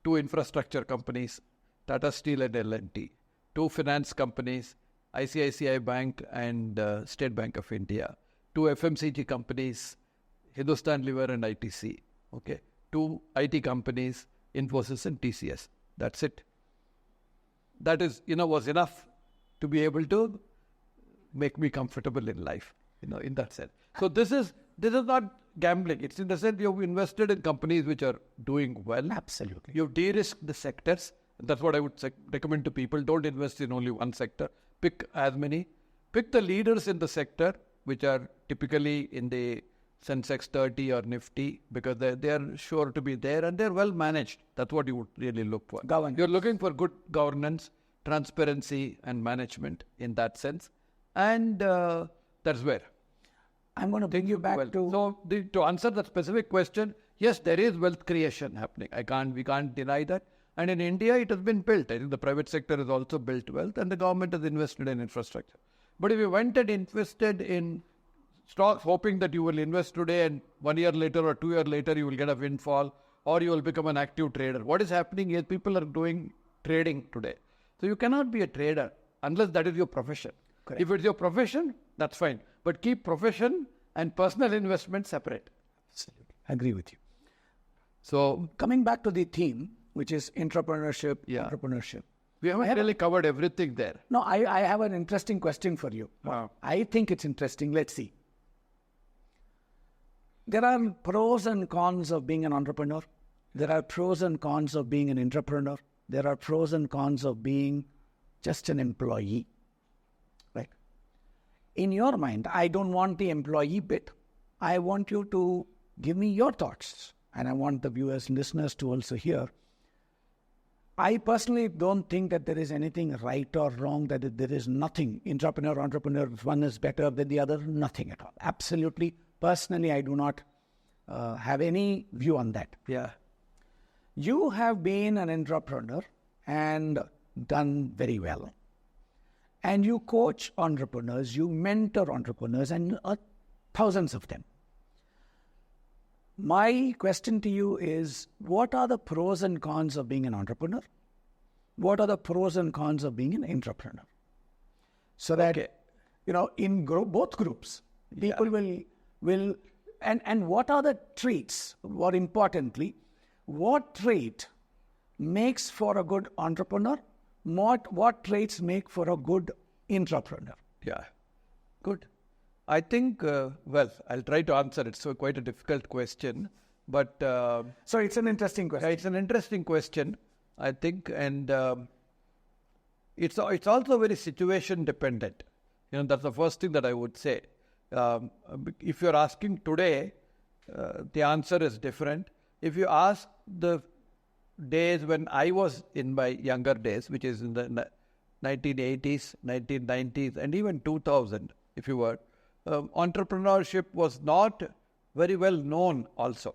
2 infrastructure companies, Tata Steel and L&T. 2 finance companies, ICICI Bank and State Bank of India. 2 FMCG companies, Hindustan Lever and ITC. Okay. 2 IT companies, Infosys and TCS. That's it. That is, was enough to be able to make me comfortable in life, in that sense. So this is not gambling. It's in the sense you've invested in companies which are doing well. Absolutely. You've de-risked the sectors. That's what I would recommend to people. Don't invest in only one sector. Pick as many. Pick the leaders in the sector, which are typically in the Sensex 30 or Nifty, because they are sure to be there and they're well managed. That's what you would really look for. Governance. You're looking for good governance, transparency and management in that sense. And that's where. I'm going to bring you back to... So to answer that specific question, yes, there is wealth creation happening. We can't deny that. And in India, it has been built. I think the private sector has also built wealth and the government has invested in infrastructure. But if you went and invested in stocks hoping that you will invest today and 1 year later or 2 years later you will get a windfall or you will become an active trader, what is happening is people are doing trading today. So you cannot be a trader unless that is your profession. Correct. If it's your profession, that's fine. But keep profession and personal investment separate. Absolutely. I agree with you. So coming back to the theme, which is entrepreneurship. We haven't really covered everything there. No, I have an interesting question for you. Wow. I think it's interesting. Let's see. There are pros and cons of being an entrepreneur. There are pros and cons of being an entrepreneur. There are pros and cons of being just an employee. Right? In your mind, I don't want the employee bit. I want you to give me your thoughts. And I want the viewers and listeners to also hear. I personally don't think that there is anything right or wrong, that there is nothing. Entrepreneur, one is better than the other, nothing at all. Absolutely. Personally, I do not have any view on that. Yeah. You have been an entrepreneur and done very well. And you coach entrepreneurs, you mentor entrepreneurs, and thousands of them. My question to you is, what are the pros and cons of being an entrepreneur? What are the pros and cons of being an entrepreneur? So that, in both groups, people will, and what are the traits? More importantly, what trait makes for a good entrepreneur? What traits make for a good entrepreneur? Yeah, good. I think, I'll try to answer it. So quite a difficult question, but... so it's an interesting question. It's an interesting question, I think, and it's also very situation dependent. That's the first thing that I would say. If you're asking today, the answer is different. If you ask the days when I was in my younger days, which is in the 1980s, 1990s, and even 2000, if you were, entrepreneurship was not very well known also.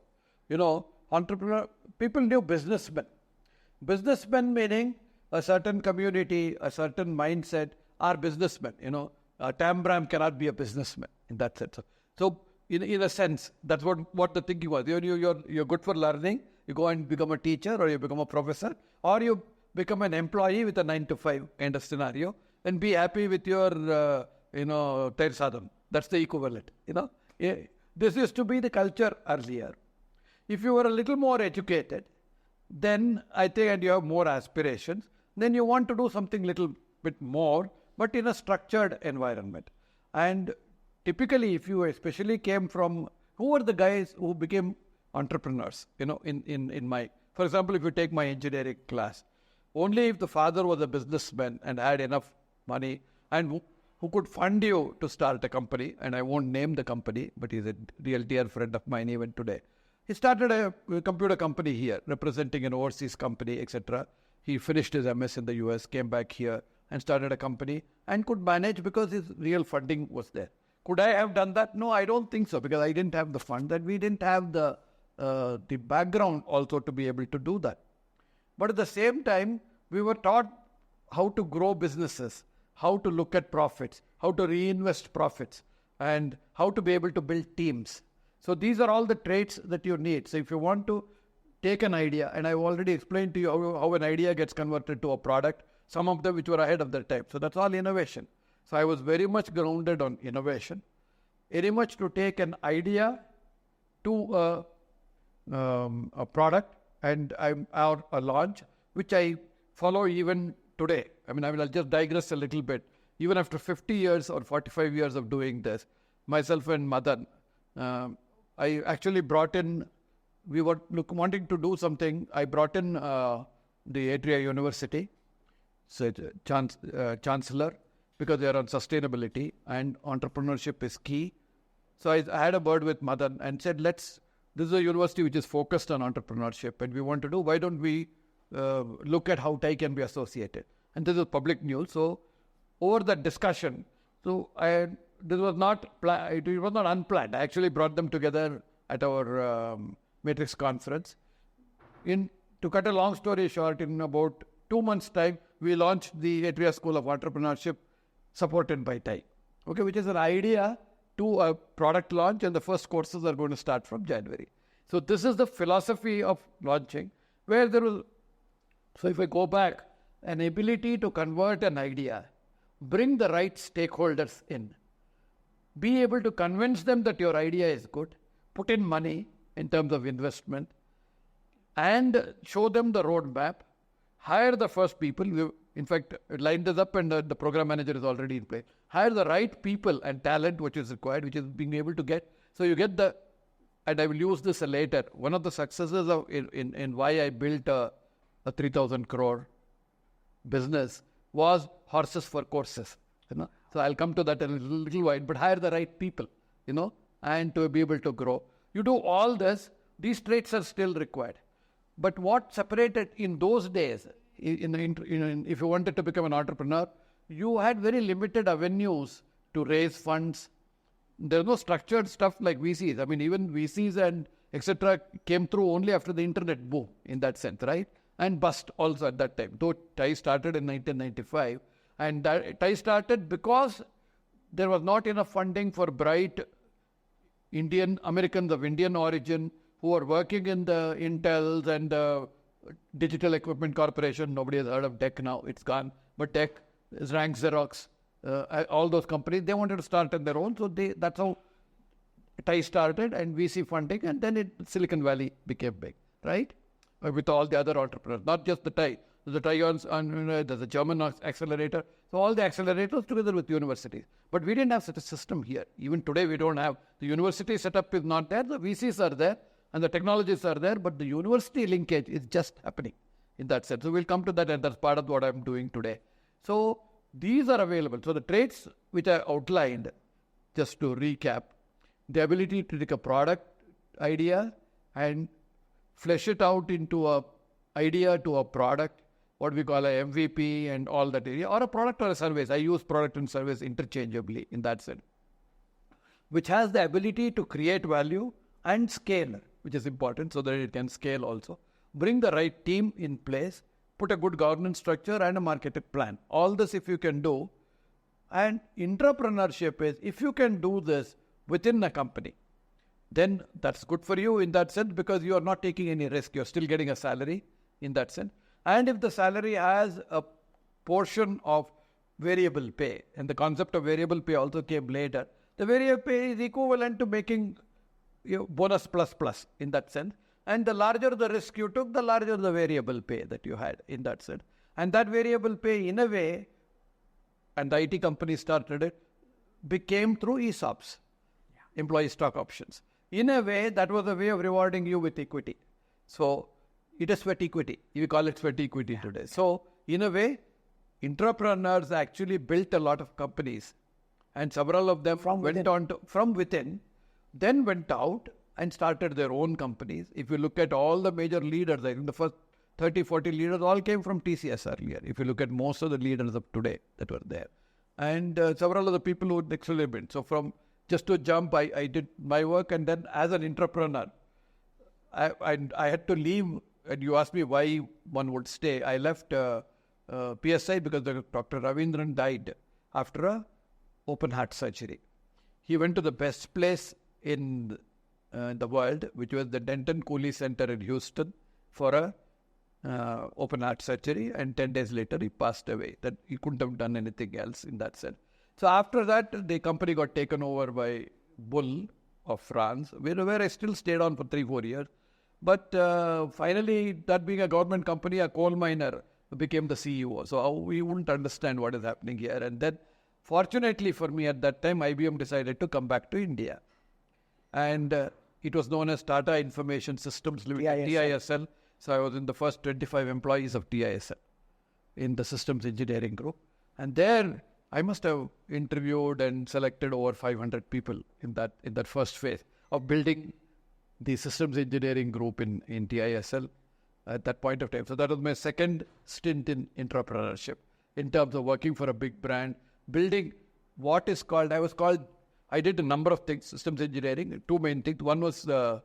People knew businessmen. Businessmen meaning a certain community, a certain mindset are businessmen. Tambram cannot be a businessman in that sense. So in a sense, that's what the thinking was. You're good for learning. You go and become a teacher, or you become a professor, or you become an employee with a 9 to 5 kind of scenario, and be happy with your Tair Sadham. That's the equivalent. This used to be the culture earlier. If you were a little more educated, then I think, and you have more aspirations, then you want to do something little bit more, but in a structured environment. And typically, if you especially came from, who were the guys who became entrepreneurs? For example, if you take my engineering class, only if the father was a businessman and had enough money and who could fund you to start a company, and I won't name the company, but he's a real dear friend of mine even today. He started a computer company here, representing an overseas company, etc. He finished his MS in the US, came back here and started a company and could manage because his real funding was there. Could I have done that? No, I don't think so, because I didn't have the fund, and we didn't have the background also to be able to do that. But at the same time, we were taught how to grow businesses, how to look at profits, how to reinvest profits, and how to be able to build teams. So these are all the traits that you need. So if you want to take an idea, and I've already explained to you how an idea gets converted to a product, some of them which were ahead of their time. So that's all innovation. So I was very much grounded on innovation, very much to take an idea to a product and or a launch, which I follow even today. I'll just digress a little bit. Even after 50 years or 45 years of doing this, myself and Madan, I actually brought in, we were wanting to do something. I brought in the Atria University, so chancellor, because they are on sustainability and entrepreneurship is key. So I had a word with Madan and said, this is a university which is focused on entrepreneurship, and we want to do, why don't we look at how TIE can be associated? And this is public news. So over that discussion, this was not it was not unplanned. I actually brought them together at our Matrix conference. To cut a long story short, in about 2 months' time, we launched the Atria School of Entrepreneurship, supported by TIE, which is an idea to a product launch, and the first courses are going to start from January. So this is the philosophy of launching, where there was, so if I go back, an ability to convert an idea, bring the right stakeholders in, be able to convince them that your idea is good, put in money in terms of investment, and show them the roadmap, hire the first people. We, in fact, lined this up, and the program manager is already in place. Hire the right people and talent which is required, which is being able to get. So you get and I will use this later. One of the successes in why I built a 3,000 crore business was horses for courses. So I'll come to that in a little while, but hire the right people, and to be able to grow. You do all this, these traits are still required. But what separated in those days, if you wanted to become an entrepreneur, you had very limited avenues to raise funds. There's no structured stuff like VCs. Even VCs and etc. came through only after the internet boom, in that sense, right? And bust also at that time. Though TIE started in 1995, and TIE started because there was not enough funding for bright Indian Americans of Indian origin who are working in the Intels and the Digital Equipment Corporation. Nobody has heard of DEC now, it's gone. But DEC, Rank Xerox, all those companies, they wanted to start on their own. So that's how TIE started, and VC funding, and then Silicon Valley became big, right? With all the other entrepreneurs, not just the TIE. There's the TIE, there's a German accelerator. So all the accelerators together with universities. But we didn't have such a system here. Even today we don't have. The university setup is not there. The VCs are there and the technologies are there, but the university linkage is just happening in that sense. So we'll come to that, and that's part of what I'm doing today. So these are available. So the traits which I outlined, just to recap, the ability to take a product idea and flesh it out into a idea to a product, what we call a MVP and all that area, or a product or a service. I use product and service interchangeably in that sense, which has the ability to create value and scale, which is important so that it can scale also. Bring the right team in place, put a good governance structure and a marketing plan. All this, if you can do, And entrepreneurship is, if you can do this within a company, then that's good for you in that sense, because you are not taking any risk. You're still getting a salary in that sense. And if the salary has a portion of variable pay, and the concept of variable pay also came later, the variable pay is equivalent to making bonus plus in that sense. And the larger the risk you took, the larger the variable pay that you had in that sense. And that variable pay, in a way, and the IT company started it, became through ESOPs, employee stock options. In a way, that was a way of rewarding you with equity. So it is sweat equity. We call it sweat equity today. So in a way, entrepreneurs actually built a lot of companies, and several of them from within, then went out and started their own companies. If you look at all the major leaders, I think the first 30, 40 leaders all came from TCS earlier. If you look at most of the leaders of today that were there. And several of the people who actually been. So from just to jump, I did my work, and then as an entrepreneur, I had to leave. And you asked me why one would stay. I left PSI because Dr. Ravindran died after a open heart surgery. He went to the best place in the world, which was the Denton Cooley Center in Houston, for a open heart surgery, and 10 days later he passed away. That he couldn't have done anything else in that sense. So after that, the company got taken over by Bull of France, where I still stayed on for 3-4 years. But finally, that being a government company, a coal miner became the CEO. So we wouldn't understand what is happening here. And then, fortunately for me at that time, IBM decided to come back to India. And it was known as Tata Information Systems Limited, TISL. So I was in the first 25 employees of TISL in the systems engineering group. And there, I must have interviewed and selected over 500 people in that first phase of building the systems engineering group in TISL at that point of time. So that was my second stint in entrepreneurship in terms of working for a big brand, building what is called, I did a number of things, systems engineering, two main things. One was, I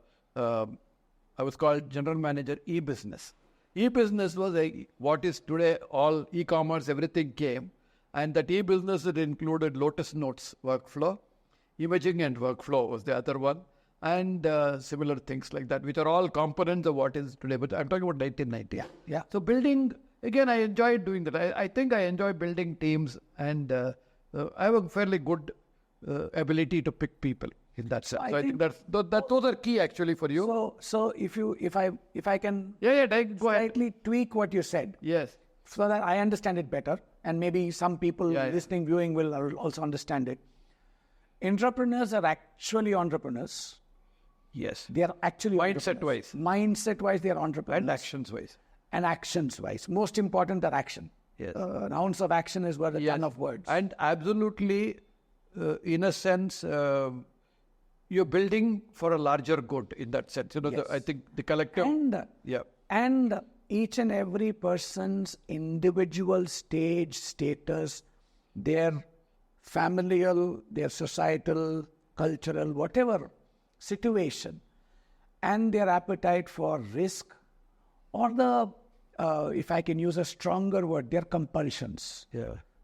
was called General Manager e-business. E-business was what is today all e-commerce, everything came. And that e-business, it included Lotus Notes workflow, imaging and workflow was the other one, and similar things like that, which are all components of what is today. But I'm talking about 1990. Yeah. So building, again, I enjoyed doing that. I think I enjoy building teams, and I have a fairly good ability to pick people in that sense. So I think those are key actually for you. So if I can go slightly tweak what you said. Yes. So that I understand it better, and maybe some people listening, viewing will also understand it. Entrepreneurs are actually entrepreneurs. Yes. They are actually mindset-wise. Mindset-wise, they are entrepreneurs. And actions-wise. Most important are action. Yes. An ounce of action is worth a ton of words. And absolutely, in a sense, you're building for a larger good in that sense. I think the collective... And each and every person's individual status, their familial, their societal, cultural, whatever situation, and their appetite for risk, or if I can use a stronger word, their compulsions,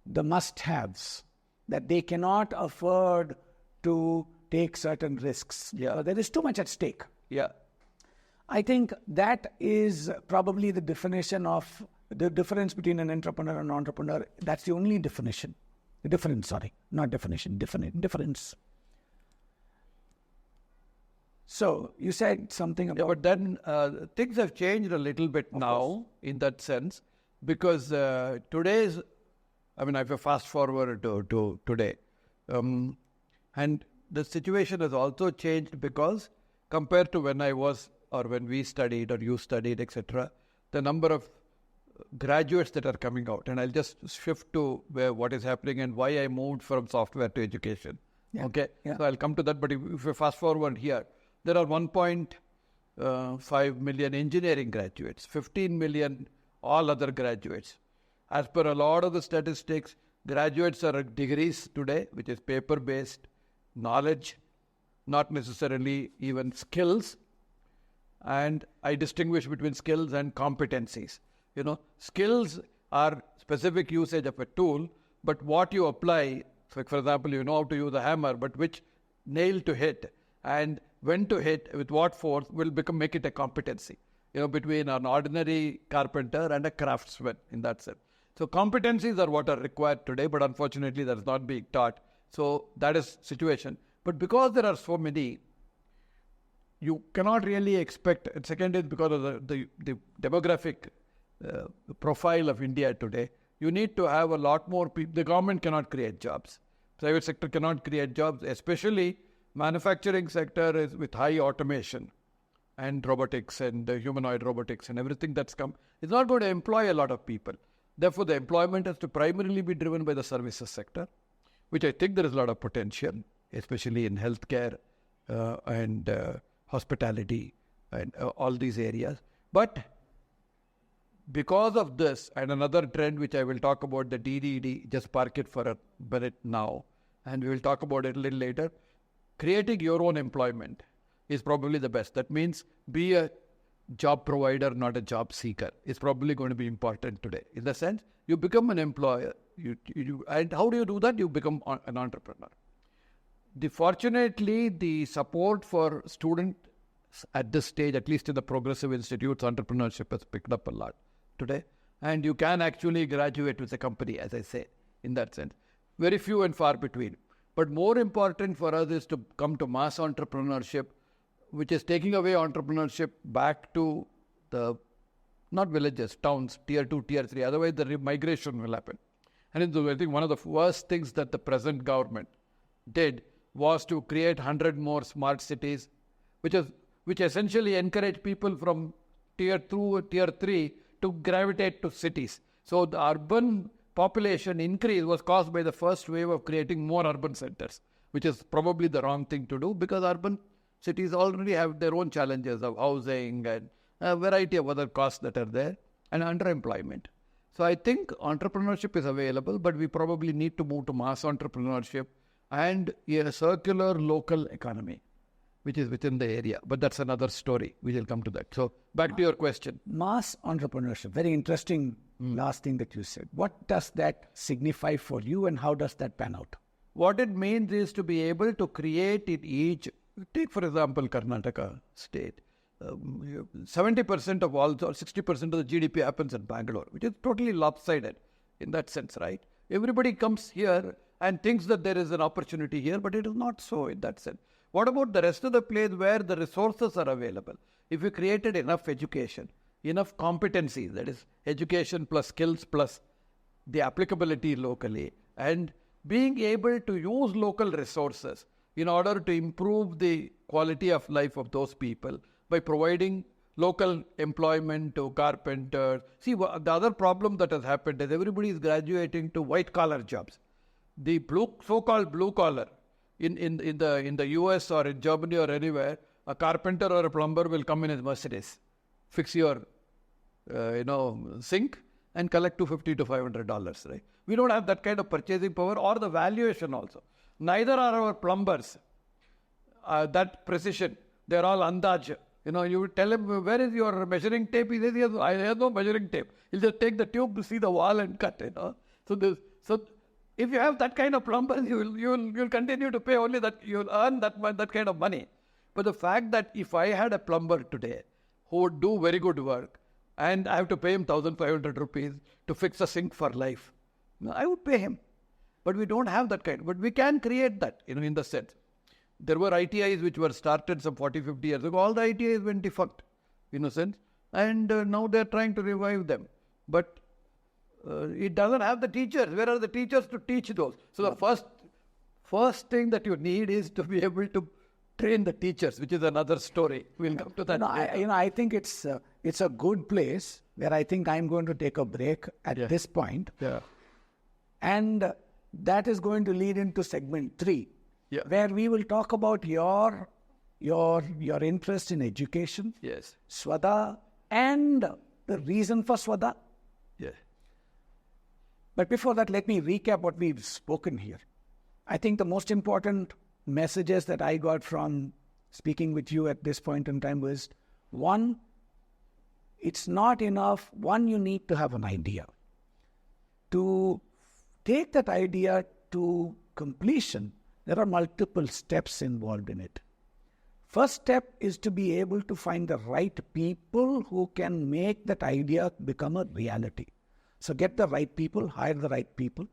the must-haves, that they cannot afford to take certain risks. There is too much at stake. I think that is probably the difference between an entrepreneur and an entrepreneur. That's the only difference. So you said something about... but then things have changed a little bit now in that sense, because today's... if you fast forward to today, and the situation has also changed because compared to when I was, or when we studied, or you studied, etc., the number of graduates that are coming out, and I'll just shift to what is happening and why I moved from software to education. So I'll come to that, but if you fast forward here, there are 1.5 million engineering graduates, 15 million all other graduates. As per a lot of the statistics, graduates are degrees today, which is paper-based knowledge, not necessarily even skills. And I distinguish between skills and competencies. Skills are specific usage of a tool, but what you apply, so for example, you know how to use a hammer, but which nail to hit and when to hit with what force will make it a competency, between an ordinary carpenter and a craftsman in that sense. So competencies are what are required today, but unfortunately that is not being taught. So that is situation. But because there are so many, you cannot really expect. And second is because of the demographic profile of India today, you need to have a lot more people. The government cannot create jobs. Private sector cannot create jobs, especially manufacturing sector is with high automation and robotics and humanoid robotics and everything that's come. It's not going to employ a lot of people. Therefore, the employment has to primarily be driven by the services sector, which I think there is a lot of potential, especially in healthcare and hospitality and all these areas. But because of this and another trend which I will talk about, the DDD, just park it for a minute now, and we will talk about it a little later, creating your own employment is probably the best. That means be a job provider, not a job seeker. It's probably going to be important today. In the sense, you become an employer. And how do you do that? You become an entrepreneur. Fortunately, the support for students at this stage, at least in the progressive institutes, entrepreneurship has picked up a lot today. And you can actually graduate with a company, as I say, in that sense. Very few and far between. But more important for us is to come to mass entrepreneurship, which is taking away entrepreneurship back to the, not villages, towns, tier 2, tier 3. Otherwise, the migration will happen. And I think one of the worst things that the present government did was to create 100 more smart cities, which essentially encourage people from tier 2, tier 3 to gravitate to cities. So the urban population increase was caused by the first wave of creating more urban centers, which is probably the wrong thing to do because urban cities already have their own challenges of housing and a variety of other costs that are there and underemployment. So I think entrepreneurship is available, but we probably need to move to mass entrepreneurship and a circular local economy, which is within the area. But that's another story. We will come to that. So back to your question. Mass entrepreneurship, very interesting last thing that you said. What does that signify for you and how does that pan out? What it means is to be able to create in each, take for example, Karnataka state. 70% of all, or 60% of the GDP happens in Bangalore, which is totally lopsided in that sense, right? Everybody comes here and thinks that there is an opportunity here, but it is not so in that sense. What about the rest of the place where the resources are available? If we created enough education, enough competencies, that is education plus skills plus the applicability locally, and being able to use local resources in order to improve the quality of life of those people by providing local employment to carpenters. See, the other problem that has happened is everybody is graduating to white-collar jobs. The so-called blue-collar, in the US or in Germany or anywhere, a carpenter or a plumber will come in his Mercedes, fix your sink and collect $250 to $500, right? We don't have that kind of purchasing power or the valuation also. Neither are our plumbers that precision. They're all andaj. You tell him, where is your measuring tape? He says, I have no measuring tape. He'll just take the tube to see the wall and cut, So if you have that kind of plumbers, you'll continue to pay only that, you'll earn that kind of money. But the fact that if I had a plumber today who would do very good work and I have to pay him 1,500 rupees to fix a sink for life, I would pay him. But we don't have that kind. But we can create that, in the sense. There were ITIs which were started some 40, 50 years ago. All the ITIs went defunct, in a sense. And now they're trying to revive them. But it doesn't have the teachers. Where are the teachers to teach those? So the first thing that you need is to be able to train the teachers, which is another story. We'll come to that. I think it's a good place where I think I'm going to take a break at this point. Yeah. And that is going to lead into segment 3, where we will talk about your interest in education, Swada, and the reason for Swada. Yeah. But before that, let me recap what we've spoken here. I think the most important messages that I got from speaking with you at this point in time was, one, it's not enough. One, you need to have an idea. To take that idea to completion, there are multiple steps involved in it. First step is to be able to find the right people who can make that idea become a reality. So get the right people, hire the right people.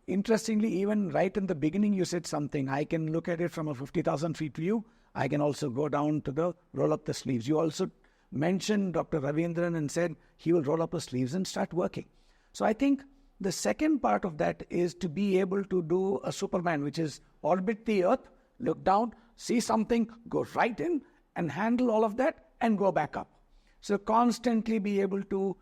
Interestingly, even right in the beginning, you said something. I can look at it from a 50,000 feet view. I can also go down to the roll up the sleeves. You also mentioned Dr. Ravindran and said he will roll up his sleeves and start working. So I think the second part of that is to be able to do a Superman, which is orbit the earth, look down, see something, go right in and handle all of that and go back up. So constantly be able to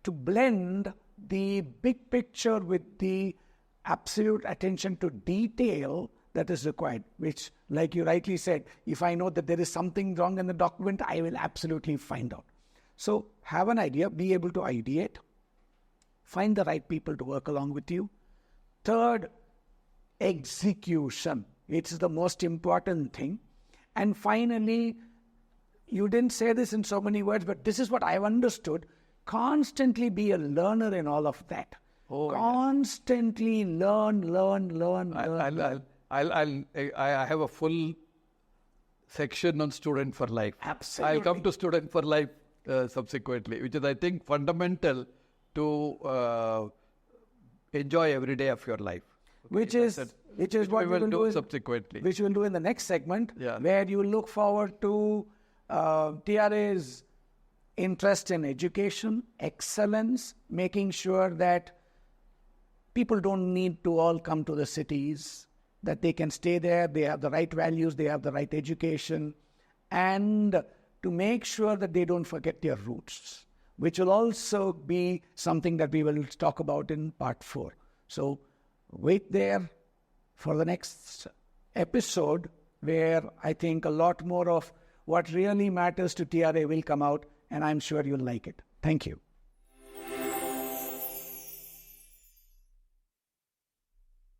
blend the big picture with the absolute attention to detail that is required, which, like you rightly said, if I know that there is something wrong in the document, I will absolutely find out. So have an idea, be able to ideate, find the right people to work along with you. Third, execution. It's the most important thing. And finally, you didn't say this in so many words, but this is what I've understood. Constantly be a learner in all of that. Constantly learn. I have a full section on student for life. Absolutely. I'll come to student for life subsequently, which is, I think, fundamental to enjoy every day of your life. Which is what we will do subsequently. Which we'll do in the next segment, Yeah. where you look forward to TRA's interest in education, excellence, making sure that people don't need to all come to the cities, that they can stay there, they have the right values, they have the right education, and to make sure that they don't forget their roots, which will also be something that we will talk about in part 4. So wait there for the next episode, where I think a lot more of what really matters to TRA will come out, and I'm sure you'll like it. Thank you.